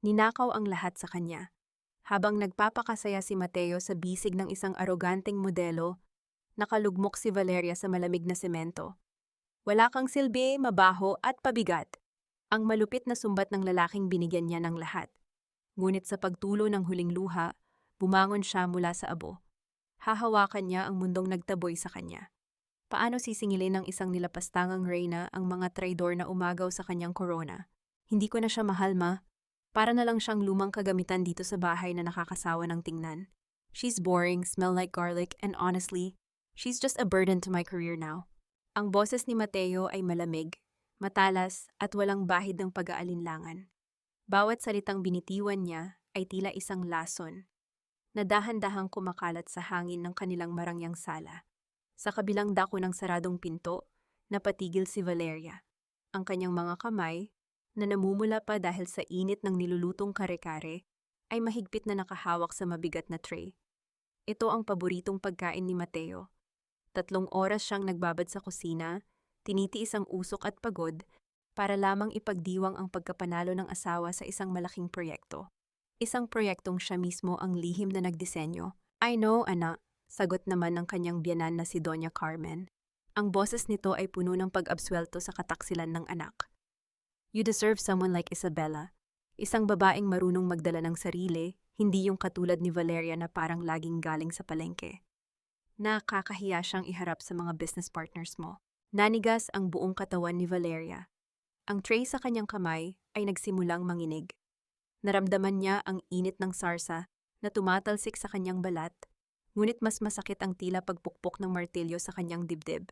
Ninakaw ang lahat sa kanya. Habang nagpapakasaya si Mateo sa bisig ng isang aroganteng modelo, nakalugmok si Valeria sa malamig na semento. Wala kang silbi, mabaho at pabigat. Ang malupit na sumbat ng lalaking binigyan niya ng lahat. Ngunit sa pagtulo ng huling luha, bumangon siya mula sa abo. Hahawakan niya ang mundong nagtaboy sa kanya. Paano sisingilin ng isang nilapastangang reyna ang mga traidor na umagaw sa kanyang korona? Hindi ko na siya mahal, ma. Para na lang siyang lumang kagamitan dito sa bahay na nakakasawa ng tingnan. She's boring, smell like garlic, and honestly, she's just a burden to my career now. Ang boses ni Mateo ay malamig, matalas at walang bahid ng pag-aalinlangan. Bawat salitang binitiwan niya ay tila isang lason na dahan-dahang kumakalat sa hangin ng kanilang marangyang sala. Sa kabilang dako ng saradong pinto, napatigil si Valeria. Ang kanyang mga kamay, na namumula pa dahil sa init ng nilulutong kare-kare, ay mahigpit na nakahawak sa mabigat na tray. Ito ang paboritong pagkain ni Mateo. 3 oras siyang nagbabad sa kusina, tinitiis ang usok at pagod, para lamang ipagdiwang ang pagkapanalo ng asawa sa isang malaking proyekto. Isang proyektong siya mismo ang lihim na nagdisenyo. I know, anak, sagot naman ng kanyang biyanan na si Doña Carmen. Ang boses nito ay puno ng pag-absuelto sa kataksilan ng anak. You deserve someone like Isabella. Isang babaeng marunong magdala ng sarili, hindi yung katulad ni Valeria na parang laging galing sa palengke. Nakakahiya siyang iharap sa mga business partners mo. Nanigas ang buong katawan ni Valeria. Ang tray sa kanyang kamay ay nagsimulang manginig. Naramdaman niya ang init ng sarsa na tumatalsik sa kanyang balat, ngunit mas masakit ang tila pagpukpok ng martilyo sa kanyang dibdib.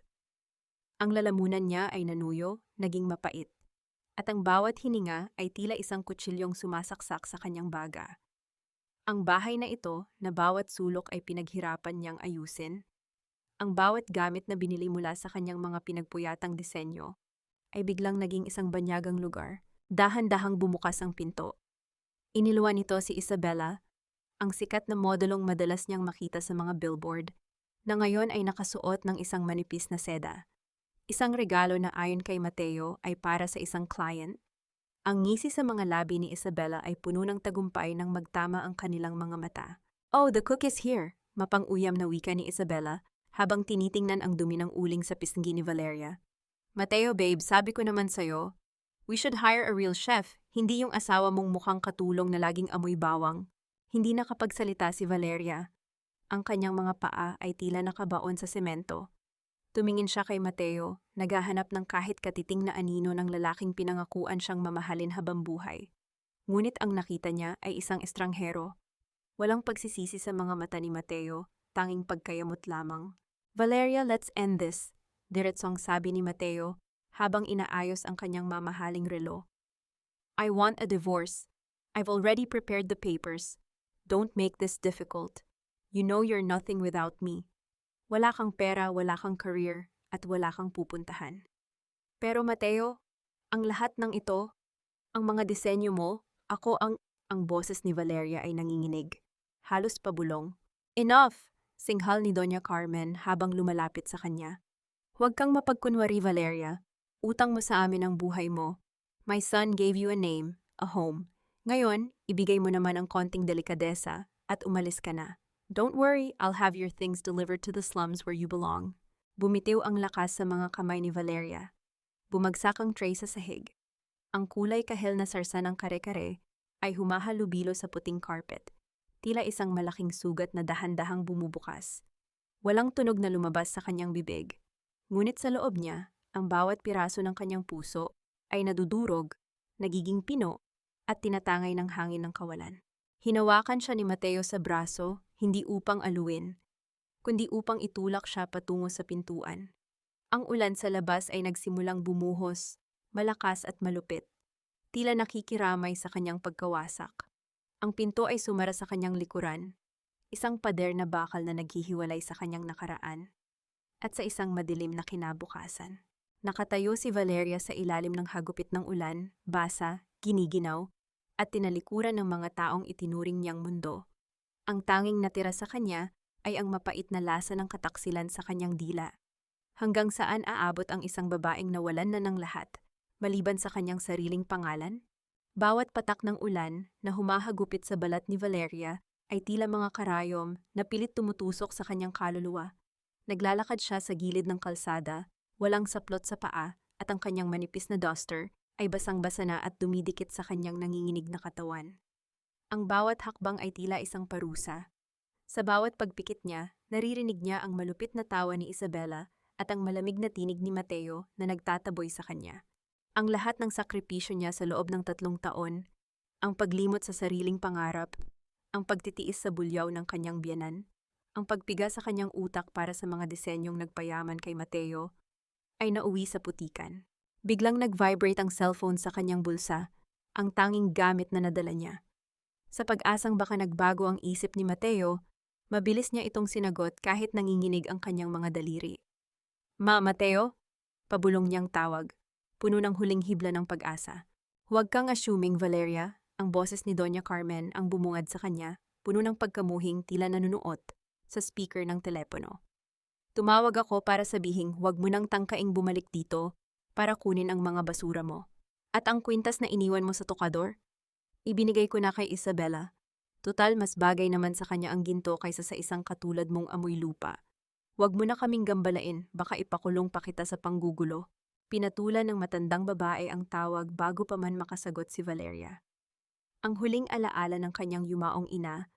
Ang lalamunan niya ay nanuyo, naging mapait. At ang bawat hininga ay tila isang kutsilyong sumasaksak sa kanyang baga. Ang bahay na ito, na bawat sulok ay pinaghirapan niyang ayusin, ang bawat gamit na binili mula sa kanyang mga pinagpuyatang disenyo, ay biglang naging isang banyagang lugar. Dahan-dahang bumukas ang pinto. Iniluwan nito si Isabella, ang sikat na modelong madalas niyang makita sa mga billboard, na ngayon ay nakasuot ng isang manipis na seda. Isang regalo na ayon kay Mateo ay para sa isang client. Ang ngisi sa mga labi ni Isabella ay puno ng tagumpay nang magtama ang kanilang mga mata. Oh, the cook is here! Mapang-uyam na wika ni Isabella habang tinitingnan ang dumi ng uling sa pisngi ni Valeria. Mateo, babe, sabi ko naman sa'yo, we should hire a real chef, hindi yung asawa mong mukhang katulong na laging amoy bawang. Hindi nakapagsalita si Valeria. Ang kanyang mga paa ay tila nakabaon sa semento. Tumingin siya kay Mateo, naghahanap ng kahit katiting na anino ng lalaking pinangakuan siyang mamahalin habang buhay. Ngunit ang nakita niya ay isang estranghero. Walang pagsisisi sa mga mata ni Mateo, tanging pagkayamot lamang. Valeria, let's end this, diretsong sabi ni Mateo habang inaayos ang kanyang mamahaling relo. I want a divorce. I've already prepared the papers. Don't make this difficult. You know you're nothing without me. Wala kang pera, wala kang career, at wala kang pupuntahan. Pero Mateo, ang lahat ng ito, ang mga disenyo mo, ako ang boses ni Valeria ay nanginginig. Halos pabulong. Enough! Singhal ni Doña Carmen habang lumalapit sa kanya. Huwag kang mapagkunwari, Valeria. Utang mo sa amin ang buhay mo. My son gave you a name, a home. Ngayon, ibigay mo naman ang konting delikadesa at umalis ka na. Don't worry, I'll have your things delivered to the slums where you belong. Bumitiw ang lakas sa mga kamay ni Valeria. Bumagsak ang tray sa sahig. Ang kulay kahel na sarsa ng kare-kare ay humahalubilo sa puting carpet. Tila isang malaking sugat na dahan-dahang bumubukas. Walang tunog na lumabas sa kanyang bibig. Ngunit sa loob niya, ang bawat piraso ng kanyang puso ay nadudurog, nagiging pino, at tinatangay ng hangin ng kawalan. Hinawakan siya ni Mateo sa braso, hindi upang aluin, kundi upang itulak siya patungo sa pintuan. Ang ulan sa labas ay nagsimulang bumuhos, malakas at malupit. Tila nakikiramay sa kanyang pagkawasak. Ang pinto ay sumara sa kanyang likuran, isang pader na bakal na naghihiwalay sa kanyang nakaraan, at sa isang madilim na kinabukasan. Nakatayo si Valeria sa ilalim ng hagupit ng ulan, basa, giniginaw, at tinalikuran ng mga taong itinuring niyang mundo. Ang tanging natira sa kanya ay ang mapait na lasa ng kataksilan sa kanyang dila. Hanggang saan aabot ang isang babaeng nawalan na ng lahat, maliban sa kanyang sariling pangalan? Bawat patak ng ulan na humahagupit sa balat ni Valeria ay tila mga karayom na pilit tumutusok sa kanyang kaluluwa. Naglalakad siya sa gilid ng kalsada, walang saplot sa paa at ang kanyang manipis na duster ay basang-basa na at dumidikit sa kanyang nanginginig na katawan. Ang bawat hakbang ay tila isang parusa. Sa bawat pagpikit niya, naririnig niya ang malupit na tawa ni Isabela at ang malamig na tinig ni Mateo na nagtataboy sa kanya. Ang lahat ng sakripisyo niya sa loob ng 3 taon, ang paglimot sa sariling pangarap, ang pagtitiis sa bulyaw ng kanyang biyanan, ang pagpiga sa kanyang utak para sa mga disenyong nagpayaman kay Mateo, ay nauwi sa putikan. Biglang nag-vibrate ang cellphone sa kanyang bulsa, ang tanging gamit na nadala niya. Sa pag-asang baka nagbago ang isip ni Mateo, mabilis niya itong sinagot kahit nanginginig ang kanyang mga daliri. Mateo? Pabulong niyang tawag, puno ng huling hibla ng pag-asa. Huwag kang assuming, Valeria, ang boses ni Doña Carmen ang bumungad sa kanya, puno ng pagkamuhing tila nanunuot sa speaker ng telepono. Tumawag ako para sabihing huwag mo nang tangkaing bumalik dito para kunin ang mga basura mo. At ang kwintas na iniwan mo sa tokador? Ibinigay ko na kay Isabela. Tutal mas bagay naman sa kanya ang ginto kaysa sa isang katulad mong amoy lupa. Huwag mo na kaming gambalain, baka ipakulong pa kita sa panggugulo. Pinatulan ng matandang babae ang tawag bago pa man makasagot si Valeria. Ang huling alaala ng kanyang yumaong ina,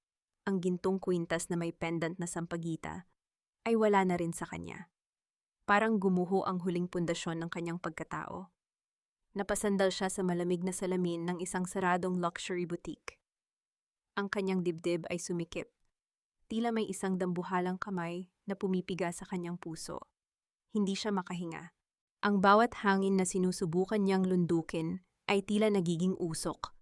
ang gintong kwintas na may pendant na sampagita, ay wala na rin sa kanya. Parang gumuho ang huling pundasyon ng kanyang pagkatao. Napasandal siya sa malamig na salamin ng isang saradong luxury boutique. Ang kanyang dibdib ay sumikip. Tila may isang dambuhalang kamay na pumipiga sa kanyang puso. Hindi siya makahinga. Ang bawat hangin na sinusubukan niyang lundukin ay tila nagiging usok.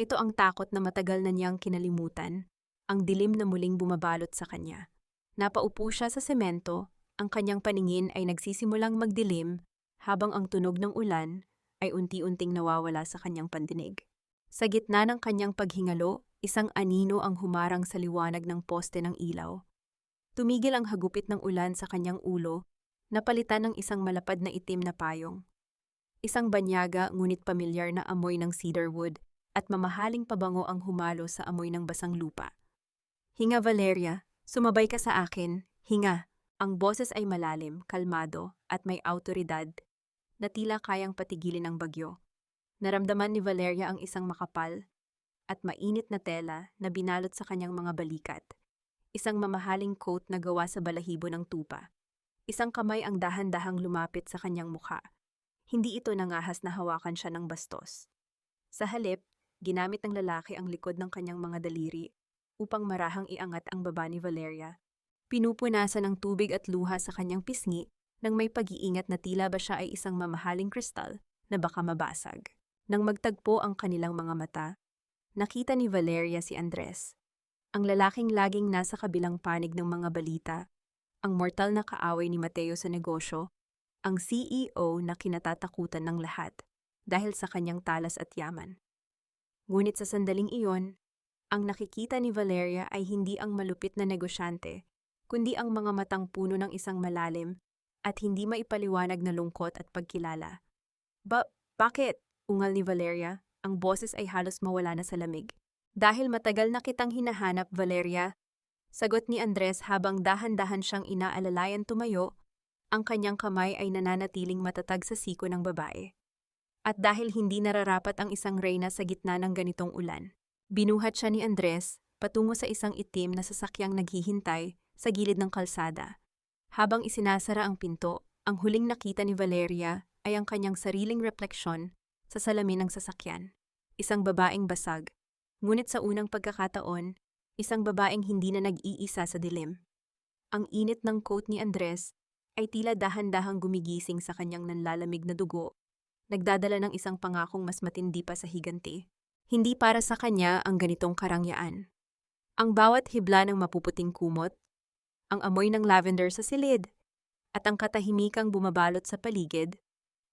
Ito ang takot na matagal na niyang kinalimutan, ang dilim na muling bumabalot sa kanya. Napaupo siya sa semento, ang kanyang paningin ay nagsisimulang magdilim habang ang tunog ng ulan ay unti-unting nawawala sa kanyang pandinig. Sa gitna ng kanyang paghingalo, isang anino ang humarang sa liwanag ng poste ng ilaw. Tumigil ang hagupit ng ulan sa kanyang ulo, napalitan ng isang malapad na itim na payong. Isang banyaga ngunit pamilyar na amoy ng cedarwood at mamahaling pabango ang humalo sa amoy ng basang lupa. Hinga, Valeria, sumabay ka sa akin, hinga. Ang boses ay malalim, kalmado at may awtoridad na tila kayang patigilin ang bagyo. Naramdaman ni Valeria ang isang makapal at mainit na tela na binalot sa kanyang mga balikat. Isang mamahaling coat na gawa sa balahibo ng tupa. Isang kamay ang dahan-dahang lumapit sa kanyang mukha. Hindi ito nangahas na hawakan siya ng bastos. Sa halip, ginamit ng lalaki ang likod ng kanyang mga daliri upang marahang iangat ang baba ni Valeria. Pinupunasan ng tubig at luha sa kanyang pisngi nang may pag-iingat na tila ba siya ay isang mamahaling kristal na baka mabasag. Nang magtagpo ang kanilang mga mata, nakita ni Valeria si Andres, ang lalaking laging nasa kabilang panig ng mga balita, ang mortal na kaaway ni Mateo sa negosyo, ang CEO na kinatatakutan ng lahat dahil sa kanyang talas at yaman. Ngunit sa sandaling iyon, ang nakikita ni Valeria ay hindi ang malupit na negosyante, kundi ang mga matang puno ng isang malalim at hindi maipaliwanag na lungkot at pagkilala. Bakit? Ungal ni Valeria, ang boses ay halos mawala na sa lamig. Dahil matagal na kitang hinahanap, Valeria. Sagot ni Andres habang dahan-dahan siyang inaalalayan tumayo, ang kanyang kamay ay nananatiling matatag sa siko ng babae. At dahil hindi nararapat ang isang reyna sa gitna ng ganitong ulan, binuhat siya ni Andres patungo sa isang itim na sasakyang naghihintay sa gilid ng kalsada. Habang isinasara ang pinto, ang huling nakita ni Valeria ay ang kanyang sariling refleksyon sa salamin ng sasakyan. Isang babaeng basag, ngunit sa unang pagkakataon, isang babaeng hindi na nag-iisa sa dilim. Ang init ng coat ni Andres ay tila dahan-dahang gumigising sa kanyang nanlalamig na dugo, nagdadala ng isang pangakong mas matindi pa sa higanti. Hindi para sa kanya ang ganitong karangyaan. Ang bawat hibla ng mapuputing kumot, ang amoy ng lavender sa silid, at ang katahimikang bumabalot sa paligid,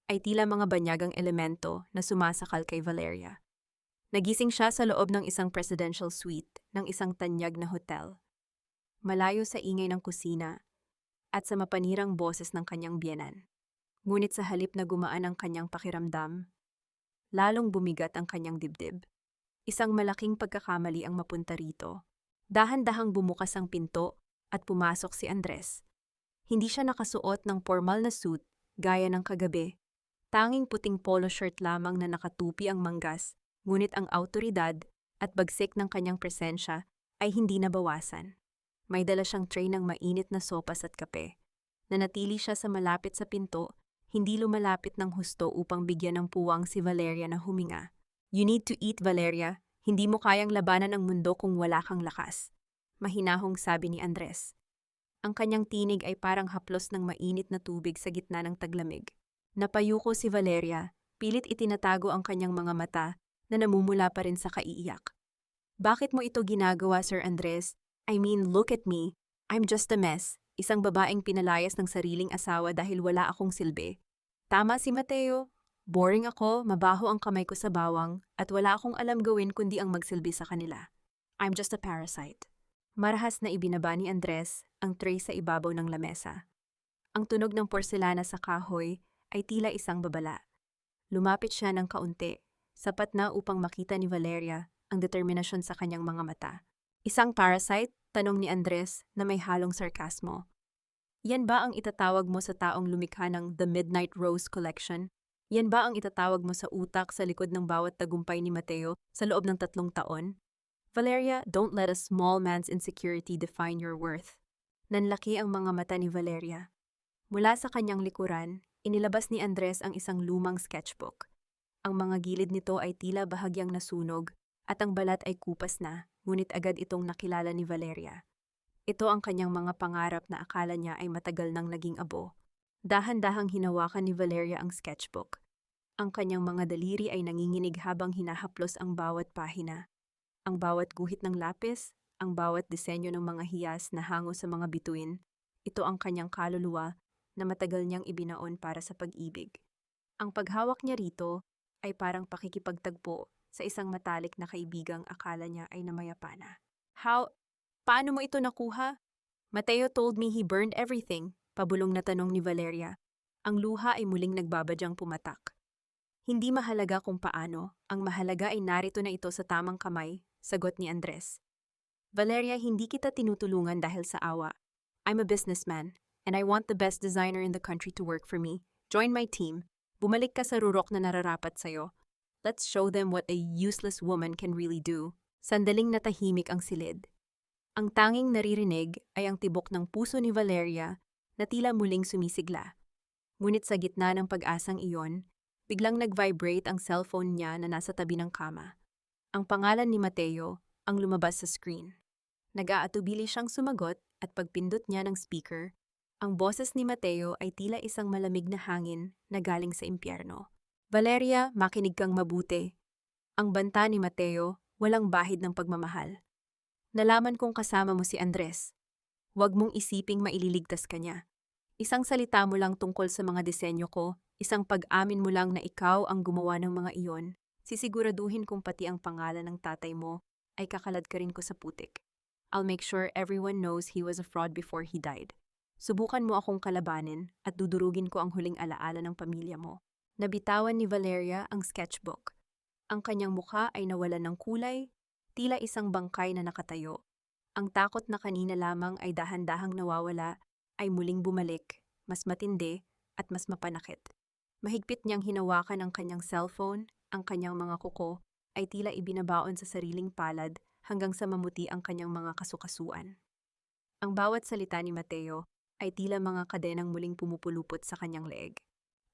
ay tila mga banyagang elemento na sumasakal kay Valeria. Nagising siya sa loob ng isang presidential suite ng isang tanyag na hotel. Malayo sa ingay ng kusina at sa mapanirang boses ng kanyang biyenan. Ngunit sa halip na gumaan ang kanyang pakiramdam, lalong bumigat ang kanyang dibdib. Isang malaking pagkakamali ang mapunta rito. Dahan-dahang bumukas ang pinto at pumasok si Andres. Hindi siya nakasuot ng formal na suit gaya ng kagabi. Tanging puting polo shirt lamang na nakatupi ang manggas, ngunit ang awtoridad at bagsik ng kanyang presensya ay hindi nabawasan. May dala siyang tray ng mainit na sopas at kape. Nanatili siya sa malapit sa pinto, hindi lumalapit ng husto upang bigyan ng puwang si Valeria na huminga. You need to eat, Valeria. Hindi mo kayang labanan ang mundo kung wala kang lakas. Mahinahong sabi ni Andres. Ang kanyang tinig ay parang haplos ng mainit na tubig sa gitna ng taglamig. Napayuko si Valeria, pilit itinatago ang kanyang mga mata na namumula pa rin sa kaiiyak. Bakit mo ito ginagawa, Sir Andres? I mean, look at me. I'm just a mess. Isang babaeng pinalayas ng sariling asawa dahil wala akong silbi. Tama si Mateo. Boring ako, mabaho ang kamay ko sa bawang, at wala akong alam gawin kundi ang magsilbi sa kanila. I'm just a parasite. Marahas na ibinaba ni Andres ang tray sa ibabaw ng lamesa. Ang tunog ng porselana sa kahoy ay tila isang babala. Lumapit siya ng kaunti, sapat na upang makita ni Valeria ang determinasyon sa kanyang mga mata. Isang parasite? Tanong ni Andres na may halong sarkasmo. Yan ba ang itatawag mo sa taong lumikha ng The Midnight Rose Collection? Yan ba ang itatawag mo sa utak sa likod ng bawat tagumpay ni Mateo sa loob ng 3 taon? Valeria, don't let a small man's insecurity define your worth. Nanlaki ang mga mata ni Valeria. Mula sa kanyang likuran, inilabas ni Andres ang isang lumang sketchbook. Ang mga gilid nito ay tila bahagyang nasunog at ang balat ay kupas na, ngunit agad itong nakilala ni Valeria. Ito ang kanyang mga pangarap na akala niya ay matagal nang naging abo. Dahan-dahang hinawakan ni Valeria ang sketchbook. Ang kanyang mga daliri ay nanginginig habang hinahaplos ang bawat pahina. Ang bawat guhit ng lapis, ang bawat disenyo ng mga hiyas na hango sa mga bituin, ito ang kanyang kaluluwa na matagal niyang ibinaon para sa pag-ibig. Ang paghawak niya rito ay parang pakikipagtagpo sa isang matalik na kaibigang akala niya ay namayapa na. Paano mo ito nakuha? Mateo told me he burned everything, pabulong na tanong ni Valeria. Ang luha ay muling nagbabadyang pumatak. Hindi mahalaga kung paano, ang mahalaga ay narito na ito sa tamang kamay, sagot ni Andres. Valeria, hindi kita tinutulungan dahil sa awa. I'm a businessman, and I want the best designer in the country to work for me. Join my team. Bumalik ka sa rurok na nararapat sa'yo. Let's show them what a useless woman can really do. Sandaling natahimik ang silid. Ang tanging naririnig ay ang tibok ng puso ni Valeria na tila muling sumisigla. Ngunit sa gitna ng pag-asang iyon, biglang nag-vibrate ang cellphone niya na nasa tabi ng kama. Ang pangalan ni Mateo ang lumabas sa screen. Nag-aatubili siyang sumagot at pagpindot niya ng speaker, ang boses ni Mateo ay tila isang malamig na hangin na galing sa impyerno. Valeria, makinig kang mabuti. Ang banta ni Mateo, walang bahid ng pagmamahal. Nalaman kong kasama mo si Andres. Huwag mong isiping maililigtas ka niya. Isang salita mo lang tungkol sa mga disenyo ko, isang pag-amin mo lang na ikaw ang gumawa ng mga iyon, sisiguraduhin kong pati ang pangalan ng tatay mo ay kakalad ka rin ko sa putik. I'll make sure everyone knows he was a fraud before he died. Subukan mo akong kalabanin at dudurugin ko ang huling alaala ng pamilya mo. Nabitawan ni Valeria ang sketchbook. Ang kanyang mukha ay nawalan ng kulay, tila isang bangkay na nakatayo. Ang takot na kanina lamang ay dahan-dahang nawawala, ay muling bumalik, mas matindi at mas mapanakit. Mahigpit niyang hinawakan ang kanyang cellphone, ang kanyang mga kuko ay tila ibinabaon sa sariling palad hanggang sa mamuti ang kanyang mga kasukasuan. Ang bawat salita ni Mateo ay tila mga kadenang muling pumupulupot sa kanyang leeg.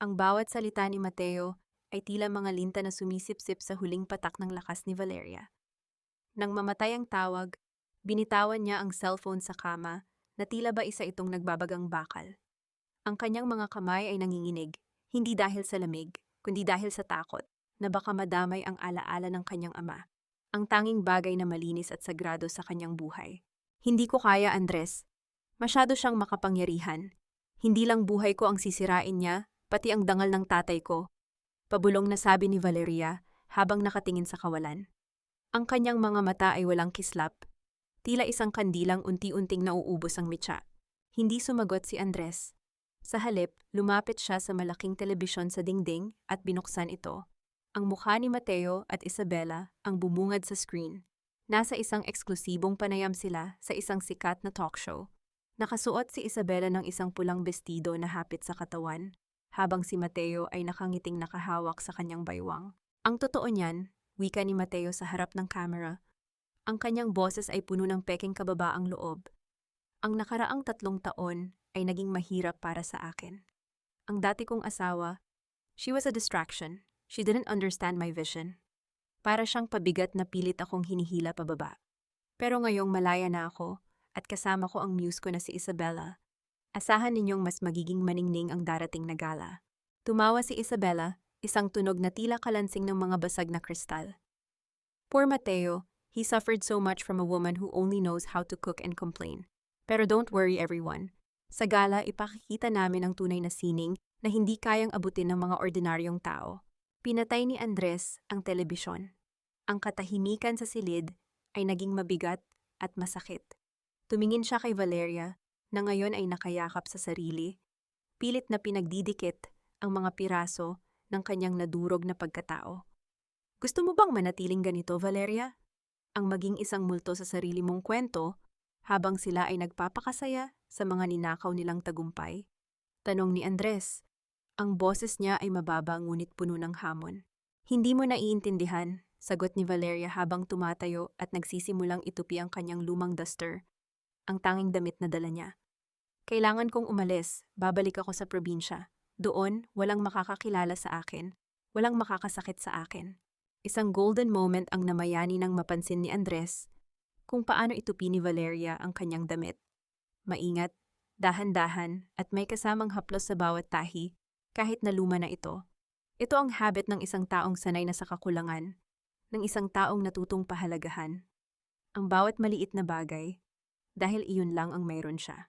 Ang bawat salita ni Mateo ay tila mga linta na sumisipsip sa huling patak ng lakas ni Valeria. Nang mamatay ang tawag, binitawan niya ang cellphone sa kama na tila ba isa itong nagbabagang bakal. Ang kanyang mga kamay ay nanginginig, hindi dahil sa lamig, kundi dahil sa takot na baka madamay ang alaala ng kanyang ama, ang tanging bagay na malinis at sagrado sa kanyang buhay. Hindi ko kaya, Andres. Masyado siyang makapangyarihan. Hindi lang buhay ko ang sisirain niya, pati ang dangal ng tatay ko. Pabulong na sabi ni Valeria habang nakatingin sa kawalan. Ang kanyang mga mata ay walang kislap. Tila isang kandilang unti-unting nauubos ang mitya. Hindi sumagot si Andres. Sa halip, lumapit siya sa malaking telebisyon sa dingding at binuksan ito. Ang mukha ni Mateo at Isabela ang bumungad sa screen. Nasa isang eksklusibong panayam sila sa isang sikat na talk show. Nakasuot si Isabela ng isang pulang bestido na hapit sa katawan, habang si Mateo ay nakangiting nakahawak sa kanyang baywang. Ang totoo niyan, wika ni Mateo sa harap ng camera, ang kanyang boses ay puno ng peking kababaang loob. Ang nakaraang 3 taon ay naging mahirap para sa akin. Ang dati kong asawa, she was a distraction. She didn't understand my vision. Para siyang pabigat na pilit akong hinihila pababa. Pero ngayong malaya na ako at kasama ko ang muse ko na si Isabela, asahan ninyong mas magiging maningning ang darating na gala. Tumawa si Isabela, isang tunog na tila kalansing ng mga basag na kristal. Poor Mateo, he suffered so much from a woman who only knows how to cook and complain. Pero don't worry everyone. Sa gala, ipakikita namin ang tunay na sining na hindi kayang abutin ng mga ordinaryong tao. Pinatay ni Andres ang telebisyon. Ang katahimikan sa silid ay naging mabigat at masakit. Tumingin siya kay Valeria, na ngayon ay nakayakap sa sarili. Pilit na pinagdidikit ang mga piraso ng kanyang nadurog na pagkatao. Gusto mo bang manatiling ganito, Valeria? Ang maging isang multo sa sarili mong kwento habang sila ay nagpapakasaya sa mga ninakaw nilang tagumpay? Tanong ni Andres. Ang boses niya ay mababa ngunit puno ng hamon. Hindi mo naiintindihan, sagot ni Valeria habang tumatayo at nagsisimulang itupi ang kanyang lumang duster, ang tanging damit na dala niya. Kailangan kong umalis, babalik ako sa probinsya. Doon, walang makakakilala sa akin, walang makakasakit sa akin. Isang golden moment ang namayani nang mapansin ni Andres kung paano itupi ni Valeria ang kanyang damit. Maingat, dahan-dahan at may kasamang haplos sa bawat tahi kahit na luma na ito. Ito ang habit ng isang taong sanay na sa kakulangan, ng isang taong natutong pahalagahan. Ang bawat maliit na bagay dahil iyon lang ang mayroon siya.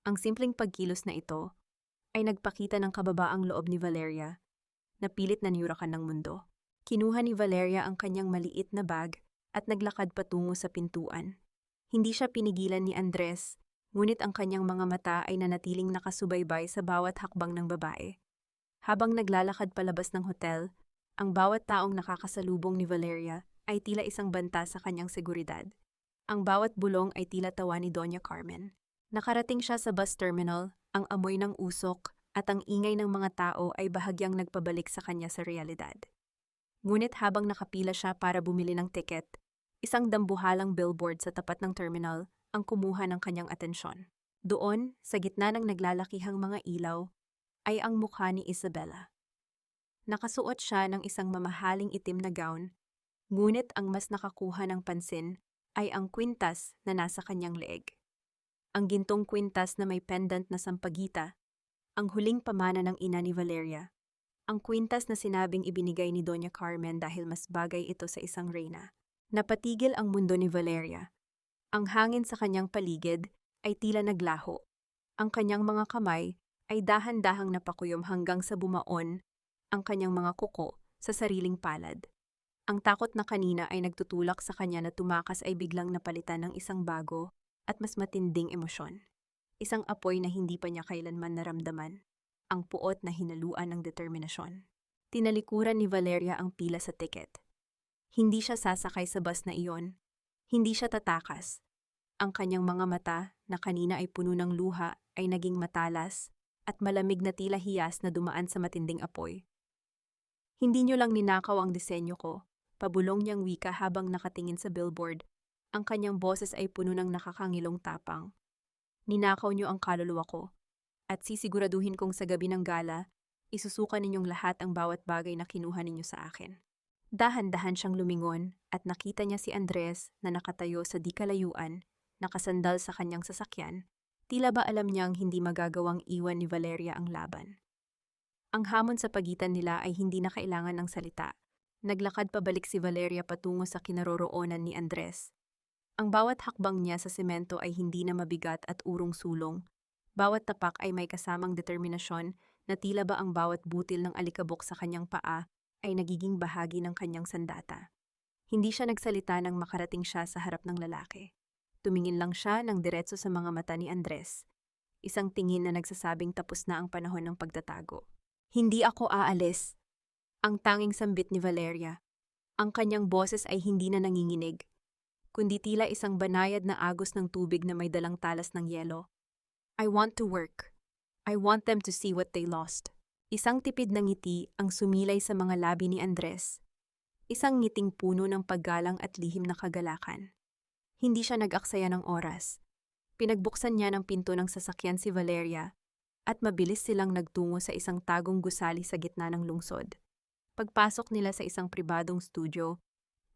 Ang simpleng pagkilos na ito ay nagpakita ng kababaang loob ni Valeria na pilit na niyurakan ng mundo. Kinuha ni Valeria ang kanyang maliit na bag at naglakad patungo sa pintuan. Hindi siya pinigilan ni Andres, ngunit ang kanyang mga mata ay nanatiling nakasubaybay sa bawat hakbang ng babae. Habang naglalakad palabas ng hotel, ang bawat taong nakakasalubong ni Valeria ay tila isang banta sa kanyang seguridad. Ang bawat bulong ay tila tawa ni Doña Carmen. Nakarating siya sa bus terminal, ang amoy ng usok at ang ingay ng mga tao ay bahagyang nagpabalik sa kanya sa realidad. Ngunit habang nakapila siya para bumili ng tiket, isang dambuhalang billboard sa tapat ng terminal ang kumuha ng kanyang atensyon. Doon, sa gitna ng naglalakihang mga ilaw, ay ang mukha ni Isabela. Nakasuot siya ng isang mamahaling itim na gown, ngunit ang mas nakakuha ng pansin ay ang kwintas na nasa kanyang leeg. Ang gintong kwintas na may pendant na sampagita, ang huling pamana ng ina ni Valeria. Ang kwintas na sinabing ibinigay ni Doña Carmen dahil mas bagay ito sa isang reyna. Napatigil ang mundo ni Valeria. Ang hangin sa kanyang paligid ay tila naglaho. Ang kanyang mga kamay ay dahan-dahang napakuyom hanggang sa bumaon ang kanyang mga kuko sa sariling palad. Ang takot na kanina ay nagtutulak sa kanya na tumakas ay biglang napalitan ng isang bago at mas matinding emosyon. Isang apoy na hindi pa niya kailanman naramdaman. Ang puot na hinaluan ng determinasyon. Tinalikuran ni Valeria ang pila sa tiket. Hindi siya sasakay sa bus na iyon. Hindi siya tatakas. Ang kanyang mga mata na kanina ay puno ng luha ay naging matalas at malamig na tila hiyas na dumaan sa matinding apoy. Hindi niyo lang ninakaw ang disenyo ko, pabulong niyang wika habang nakatingin sa billboard. Ang kanyang boses ay puno ng nakakangilong tapang. Ninakaw niyo ang kaluluwa ko. At sisiguraduhin kong sa gabi ng gala, isusuka ninyong lahat ang bawat bagay na kinuha ninyo sa akin. Dahan-dahan siyang lumingon at nakita niya si Andres na nakatayo sa di kalayuan, nakasandal sa kanyang sasakyan, tila ba alam niyang hindi magagawang iwan ni Valeria ang laban. Ang hamon sa pagitan nila ay hindi na kailangan ng salita. Naglakad pabalik si Valeria patungo sa kinaroroonan ni Andres. Ang bawat hakbang niya sa semento ay hindi na mabigat at urong-sulong. Bawat tapak ay may kasamang determinasyon na tila ba ang bawat butil ng alikabok sa kanyang paa ay nagiging bahagi ng kanyang sandata. Hindi siya nagsalita nang makarating siya sa harap ng lalaki. Tumingin lang siya ng diretso sa mga mata ni Andres. Isang tingin na nagsasabing tapos na ang panahon ng pagtatago. Hindi ako aalis. Ang tanging sambit ni Valeria. Ang kanyang boses ay hindi na nanginginig, kundi tila isang banayad na agos ng tubig na may dalang talas ng yelo. I want to work. I want them to see what they lost. Isang tipid na ngiti ang sumilay sa mga labi ni Andres. Isang ngiting puno ng paggalang at lihim na kagalakan. Hindi siya nag-aksaya ng oras. Pinagbuksan niya ng pinto ng sasakyan si Valeria at mabilis silang nagtungo sa isang tagong gusali sa gitna ng lungsod. Pagpasok nila sa isang pribadong studio,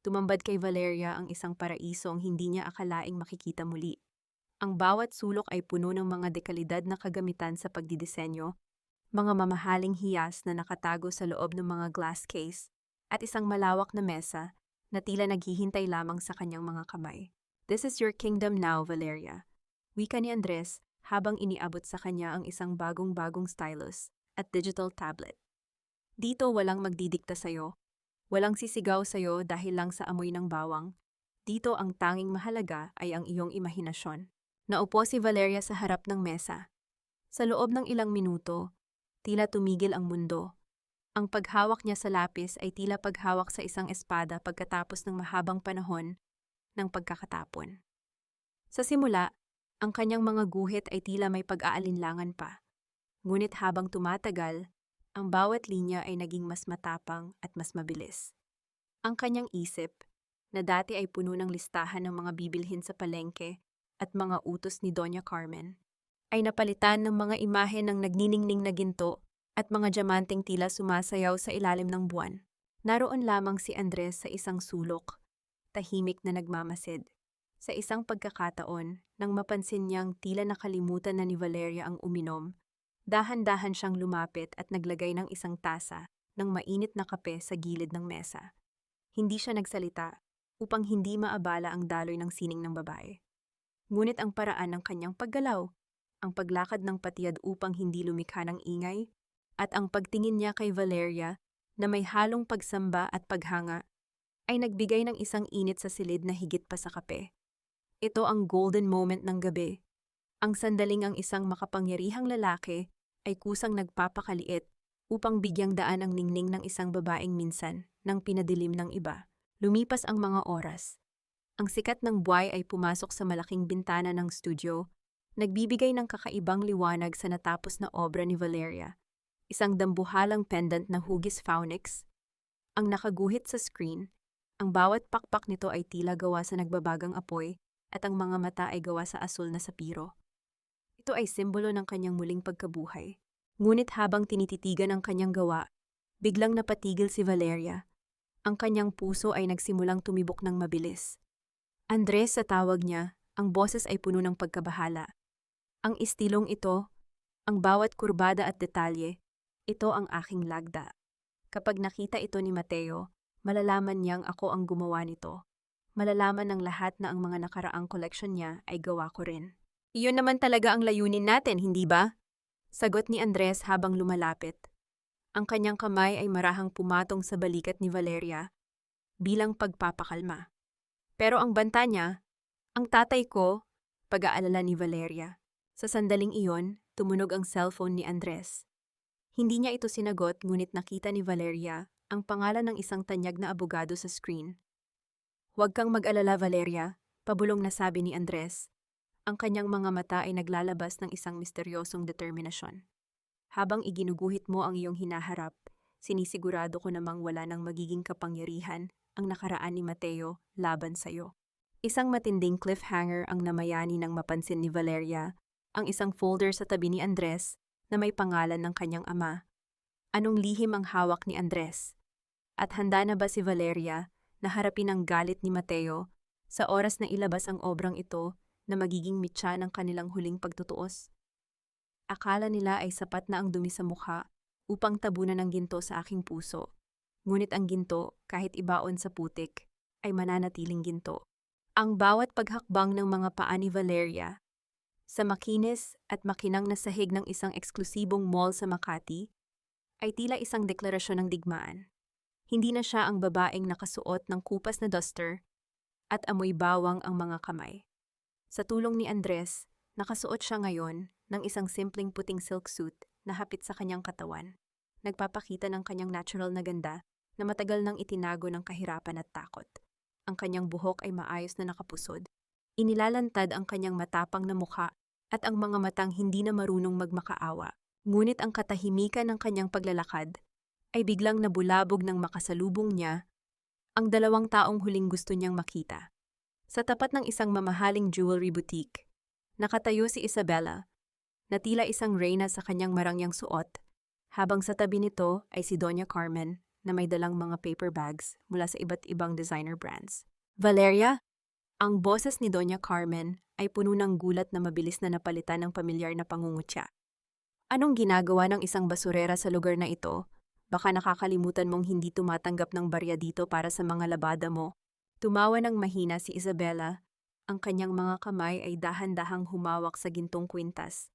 tumambad kay Valeria ang isang paraisong hindi niya akalaing makikita muli. Ang bawat sulok ay puno ng mga dekalidad na kagamitan sa pagdidisenyo, mga mamahaling hiyas na nakatago sa loob ng mga glass case, at isang malawak na mesa na tila naghihintay lamang sa kanyang mga kamay. This is your kingdom now, Valeria. Wika ni Andres habang iniabot sa kanya ang isang bagong-bagong stylus at digital tablet. Dito walang magdidikta sa'yo. Walang sisigaw sa'yo dahil lang sa amoy ng bawang. Dito ang tanging mahalaga ay ang iyong imahinasyon. Naupo si Valeria sa harap ng mesa. Sa loob ng ilang minuto, tila tumigil ang mundo. Ang paghawak niya sa lapis ay tila paghawak sa isang espada pagkatapos ng mahabang panahon ng pagkakatapon. Sa simula, ang kanyang mga guhit ay tila may pag-aalinlangan pa. Ngunit habang tumatagal, ang bawat linya ay naging mas matapang at mas mabilis. Ang kanyang isip, na dati ay puno ng listahan ng mga bibilhin sa palengke at mga utos ni Doña Carmen, ay napalitan ng mga imahe ng nagniningning na ginto at mga diamanteng tila sumasayaw sa ilalim ng buwan. Naroon lamang si Andres sa isang sulok, tahimik na nagmamasid. Sa isang pagkakataon, nang mapansin niyang tila nakalimutan na ni Valeria ang uminom, dahan-dahan siyang lumapit at naglagay ng isang tasa ng mainit na kape sa gilid ng mesa. Hindi siya nagsalita upang hindi maabala ang daloy ng sining ng babae. Ngunit ang paraan ng kanyang paggalaw, ang paglakad ng patiyad upang hindi lumikha ng ingay, at ang pagtingin niya kay Valeria na may halong pagsamba at paghanga, ay nagbigay ng isang init sa silid na higit pa sa kape. Ito ang golden moment ng gabi. Ang sandaling ang isang makapangyarihang lalaki ay kusang nagpapakaliit upang bigyang daan ang ningning ng isang babaeng minsan nang pinadilim ng iba. Lumipas ang mga oras. Ang sikat ng buhay ay pumasok sa malaking bintana ng studio, nagbibigay ng kakaibang liwanag sa natapos na obra ni Valeria. Isang dambuhalang pendant na hugis phoenix, ang nakaguhit sa screen. Ang bawat pakpak nito ay tila gawa sa nagbabagang apoy at ang mga mata ay gawa sa asul na sapiro. Ito ay simbolo ng kanyang muling pagkabuhay. Ngunit habang tinititigan ang kanyang gawa, biglang napatigil si Valeria. Ang kanyang puso ay nagsimulang tumibok ng mabilis. Andres sa tawag niya, ang boses ay puno ng pagkabahala. Ang istilong ito, ang bawat kurbada at detalye, ito ang aking lagda. Kapag nakita ito ni Mateo, malalaman niyang ako ang gumawa nito. Malalaman ng lahat na ang mga nakaraang koleksyon niya ay gawa ko rin. Iyon naman talaga ang layunin natin, hindi ba? Sagot ni Andres habang lumalapit. Ang kanyang kamay ay marahang pumatong sa balikat ni Valeria bilang pagpapakalma. Pero ang banta niya, ang tatay ko, pag-aalala ni Valeria. Sa sandaling iyon, tumunog ang cellphone ni Andres. Hindi niya ito sinagot ngunit nakita ni Valeria ang pangalan ng isang tanyag na abogado sa screen. Huwag kang mag-alala, Valeria, pabulong na sabi ni Andres. Ang kanyang mga mata ay naglalabas ng isang misteryosong determinasyon. Habang iginuguhit mo ang iyong hinaharap, sinisigurado ko namang wala nang magiging kapangyarihan ang nakaraan ni Mateo laban sa'yo. Isang matinding cliffhanger ang namayani nang mapansin ni Valeria ang isang folder sa tabi ni Andres na may pangalan ng kanyang ama. Anong lihim ang hawak ni Andres? At handa na ba si Valeria na harapin ang galit ni Mateo sa oras na ilabas ang obrang ito na magiging mitya ng kanilang huling pagtutuos? Akala nila ay sapat na ang dumi sa mukha upang tabunan ng ginto sa aking puso. Ngunit ang ginto, kahit ibaon sa putik, ay mananatiling ginto. Ang bawat paghakbang ng mga paa ni Valeria sa makinis at makinang na sahig ng isang eksklusibong mall sa Makati ay tila isang deklarasyon ng digmaan. Hindi na siya ang babaeng nakasuot ng kupas na duster at amoy bawang ang mga kamay. Sa tulong ni Andres, nakasuot siya ngayon ng isang simpleng puting silk suit na hapit sa kanyang katawan. nagpapakita ng kanyang natural na ganda na matagal nang itinago ng kahirapan at takot. Ang kanyang buhok ay maayos na nakapusod. Inilalantad ang kanyang matapang na mukha at ang mga matang hindi na marunong magmakaawa. Ngunit ang katahimikan ng kanyang paglalakad ay biglang nabulabog ng makasalubong niya ang dalawang taong huling gusto niyang makita. Sa tapat ng isang mamahaling jewelry boutique, nakatayo si Isabella, na tila isang reyna sa kanyang marangyang suot, habang sa tabi nito ay si Doña Carmen na may dalang mga paper bags mula sa iba't ibang designer brands. Valeria, ang boses ni Doña Carmen ay puno ng gulat na mabilis na napalitan ng pamilyar na pangungutya. Anong ginagawa ng isang basurera sa lugar na ito? Baka nakakalimutan mong hindi tumatanggap ng barya dito para sa mga labada mo. Tumawa ng mahina si Isabella. Ang kanyang mga kamay ay dahan-dahang humawak sa gintong kwintas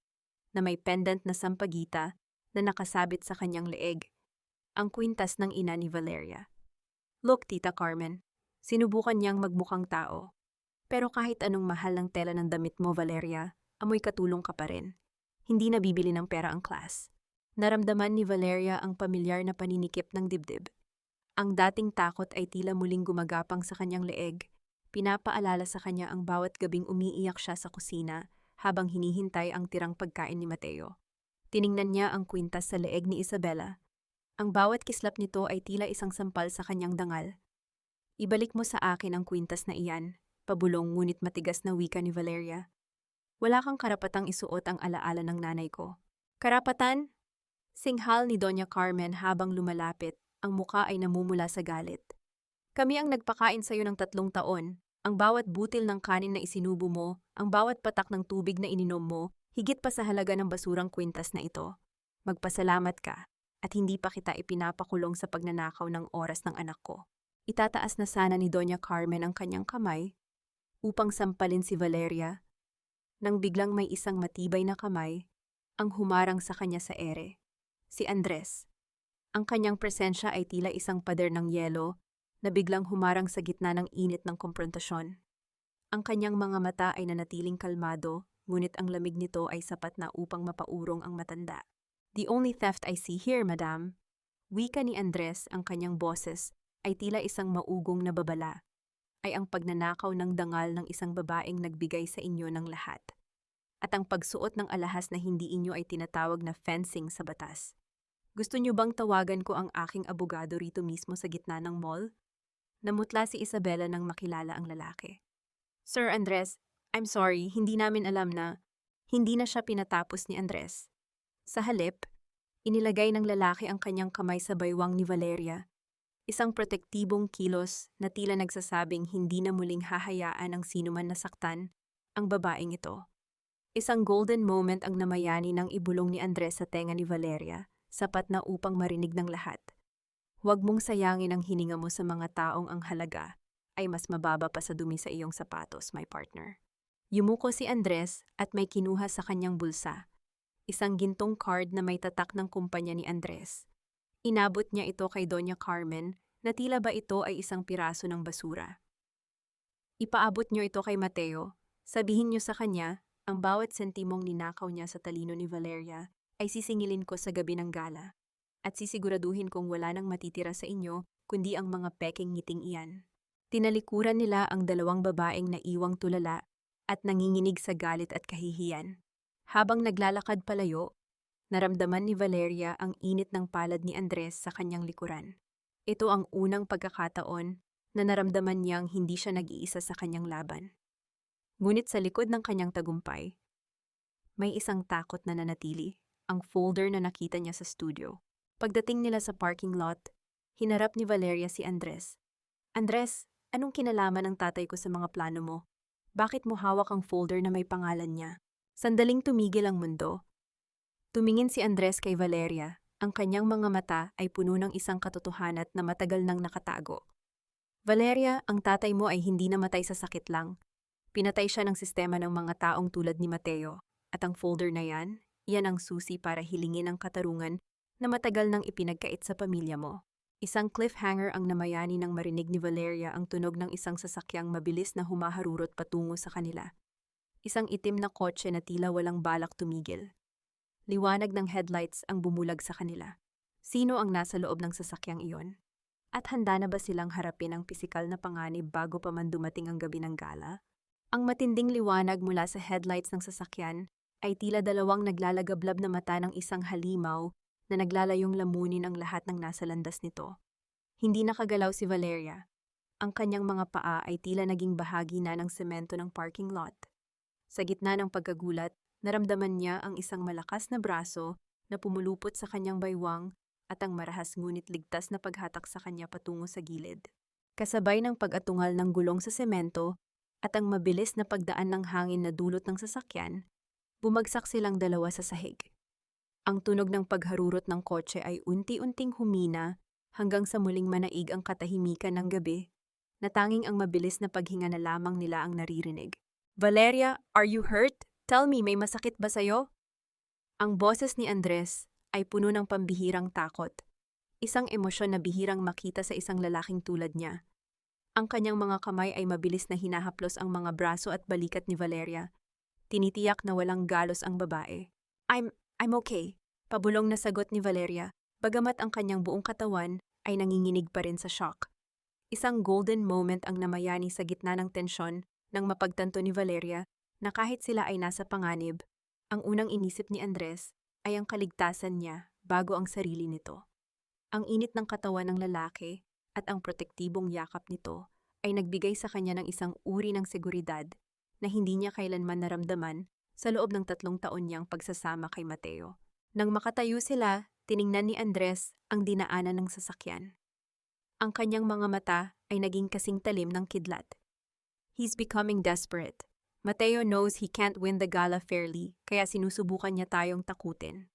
na may pendant na sampagita na nakasabit sa kanyang leeg. Ang kwintas ng ina ni Valeria. Look, Tita Carmen. Sinubukan niyang magmukhang tao. Pero kahit anong mahal ng tela ng damit mo, Valeria, amoy katulong ka pa rin. Hindi nabibili ng pera ang class. Naramdaman ni Valeria ang pamilyar na paninikip ng dibdib. Ang dating takot ay tila muling gumagapang sa kanyang leeg. Pinapaalala sa kanya ang bawat gabing umiiyak siya sa kusina habang hinihintay ang tirang pagkain ni Mateo. Tiningnan niya ang kwintas sa leeg ni Isabella. Ang bawat kislap nito ay tila isang sampal sa kanyang dangal. Ibalik mo sa akin ang kwintas na iyan, pabulong ngunit matigas na wika ni Valeria. Wala kang karapatang isuot ang alaala ng nanay ko. Karapatan? Singhal ni Doña Carmen habang lumalapit, ang muka ay namumula sa galit. Kami ang nagpakain sa iyo ng 3 taon. Ang bawat butil ng kanin na isinubo mo, ang bawat patak ng tubig na ininom mo, higit pa sa halaga ng basurang kwintas na ito. Magpasalamat ka, at hindi pa kita ipinapakulong sa pagnanakaw ng oras ng anak ko. Itataas na sana ni Doña Carmen ang kanyang kamay upang sampalin si Valeria, nang biglang may isang matibay na kamay ang humarang sa kanya sa ere. Si Andres. Ang kanyang presensya ay tila isang pader ng yelo na biglang humarang sa gitna ng init ng komprontasyon. Ang kanyang mga mata ay nanatiling kalmado, ngunit ang lamig nito ay sapat na upang mapaurong ang matanda. The only theft I see here, madam. Wika ni Andres, ang kanyang boses ay tila isang maugong na babala, ay ang pagnanakaw ng dangal ng isang babaeng nagbigay sa inyo ng lahat. At ang pagsuot ng alahas na hindi inyo ay tinatawag na fencing sa batas. Gusto niyo bang tawagan ko ang aking abogado rito mismo sa gitna ng mall? Namutla si Isabella nang makilala ang lalaki. Sir Andres, I'm sorry, hindi namin alam na hindi na siya pinatapos ni Andres. Sa halip, inilagay ng lalaki ang kanyang kamay sa baywang ni Valeria. Isang protektibong kilos na tila nagsasabing hindi na muling hahayaan ang sinuman nasaktan ang babaeng ito. Isang golden moment ang namayani ng ibulong ni Andres sa tenga ni Valeria, sapat na upang marinig ng lahat. Huwag mong sayangin ang hininga mo sa mga taong ang halaga ay mas mababa pa sa dumi sa iyong sapatos, my partner. Yumuko si Andres at may kinuha sa kanyang bulsa. Isang gintong card na may tatak ng kumpanya ni Andres. Inabot niya ito kay Doña Carmen na tila ba ito ay isang piraso ng basura. Ipaabot niyo ito kay Mateo. Sabihin niyo sa kanya, ang bawat sentimong ninakaw niya sa talino ni Valeria ay sisingilin ko sa gabi ng gala. At sisiguraduhin kong wala nang matitira sa inyo kundi ang mga peking ngiting iyan. Tinalikuran nila ang dalawang babaeng naiwang tulala at nanginginig sa galit at kahihiyan. Habang naglalakad palayo, naramdaman ni Valeria ang init ng palad ni Andres sa kanyang likuran. Ito ang unang pagkakataon na naramdaman niyang hindi siya nag-iisa sa kanyang laban. Ngunit sa likod ng kanyang tagumpay, may isang takot na nanatili, ang folder na nakita niya sa studio. Pagdating nila sa parking lot, hinarap ni Valeria si Andres. Andres, anong kinalaman ng tatay ko sa mga plano mo? Bakit mo hawak ang folder na may pangalan niya? Sandaling tumigil ang mundo. Tumingin si Andres kay Valeria. Ang kanyang mga mata ay puno ng isang katotohanan na matagal nang nakatago. Valeria, ang tatay mo ay hindi namatay sa sakit lang. Pinatay siya ng sistema ng mga taong tulad ni Mateo. At ang folder na yan, yan ang susi para hilingin ang katarungan na matagal nang ipinagkait sa pamilya mo. Isang cliffhanger ang namayani nang marinig ni Valeria ang tunog ng isang sasakyang mabilis na humaharurot patungo sa kanila. Isang itim na kotse na tila walang balak tumigil. Liwanag ng headlights ang bumulag sa kanila. Sino ang nasa loob ng sasakyang iyon? At handa na ba silang harapin ang pisikal na panganib bago pa man dumating ang gabi ng gala? Ang matinding liwanag mula sa headlights ng sasakyan ay tila dalawang naglalagablab na mata ng isang halimaw na naglalayong lamunin ang lahat ng nasa landas nito. Hindi nakagalaw si Valeria. Ang kanyang mga paa ay tila naging bahagi na ng semento ng parking lot. Sa gitna ng pagkagulat, naramdaman niya ang isang malakas na braso na pumulupot sa kanyang baywang at ang marahas ngunit ligtas na paghatak sa kanya patungo sa gilid. Kasabay ng pag-atungal ng gulong sa semento at ang mabilis na pagdaan ng hangin na dulot ng sasakyan, bumagsak silang dalawa sa sahig. Ang tunog ng pagharurot ng kotse ay unti-unting humina hanggang sa muling manaig ang katahimikan ng gabi, na tanging ang mabilis na paghinga na lamang nila ang naririnig. Valeria, are you hurt? Tell me, may masakit ba sa'yo? Ang boses ni Andres ay puno ng pambihirang takot. Isang emosyon na bihirang makita sa isang lalaking tulad niya. Ang kanyang mga kamay ay mabilis na hinahaplos ang mga braso at balikat ni Valeria. Tinitiyak na walang galos ang babae. I'm okay, pabulong na sagot ni Valeria, bagamat ang kanyang buong katawan ay nanginginig pa rin sa shock. Isang golden moment ang namayani sa gitna ng tensyon nang mapagtanto ni Valeria na kahit sila ay nasa panganib, ang unang inisip ni Andres ay ang kaligtasan niya bago ang sarili nito. Ang init ng katawan ng lalaki at ang protektibong yakap nito ay nagbigay sa kanya ng isang uri ng seguridad na hindi niya kailanman naramdaman sa loob ng 3 taon niyang pagsasama kay Mateo. Nang makatayo sila, tiningnan ni Andres ang dinaanan ng sasakyan. Ang kanyang mga mata ay naging kasing talim ng kidlat. He's becoming desperate. Mateo knows he can't win the gala fairly, kaya sinusubukan niya tayong takutin.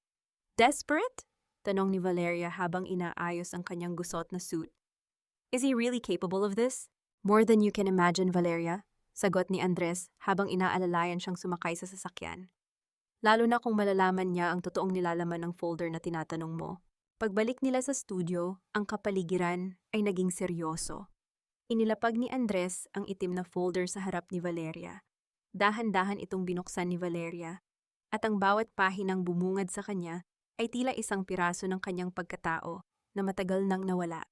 Desperate? Tanong ni Valeria habang inaayos ang kanyang gusot na suit. Is he really capable of this? More than you can imagine, Valeria, sagot ni Andres habang inaalalayan siyang sumakay sa sasakyan. Lalo na kung malalaman niya ang totoong nilalaman ng folder na tinatanong mo. Pagbalik nila sa studio, ang kapaligiran ay naging seryoso. Inilapag ni Andres ang itim na folder sa harap ni Valeria. Dahan-dahan itong binuksan ni Valeria, at ang bawat pahinang bumungad sa kanya ay tila isang piraso ng kanyang pagkatao na matagal nang nawala.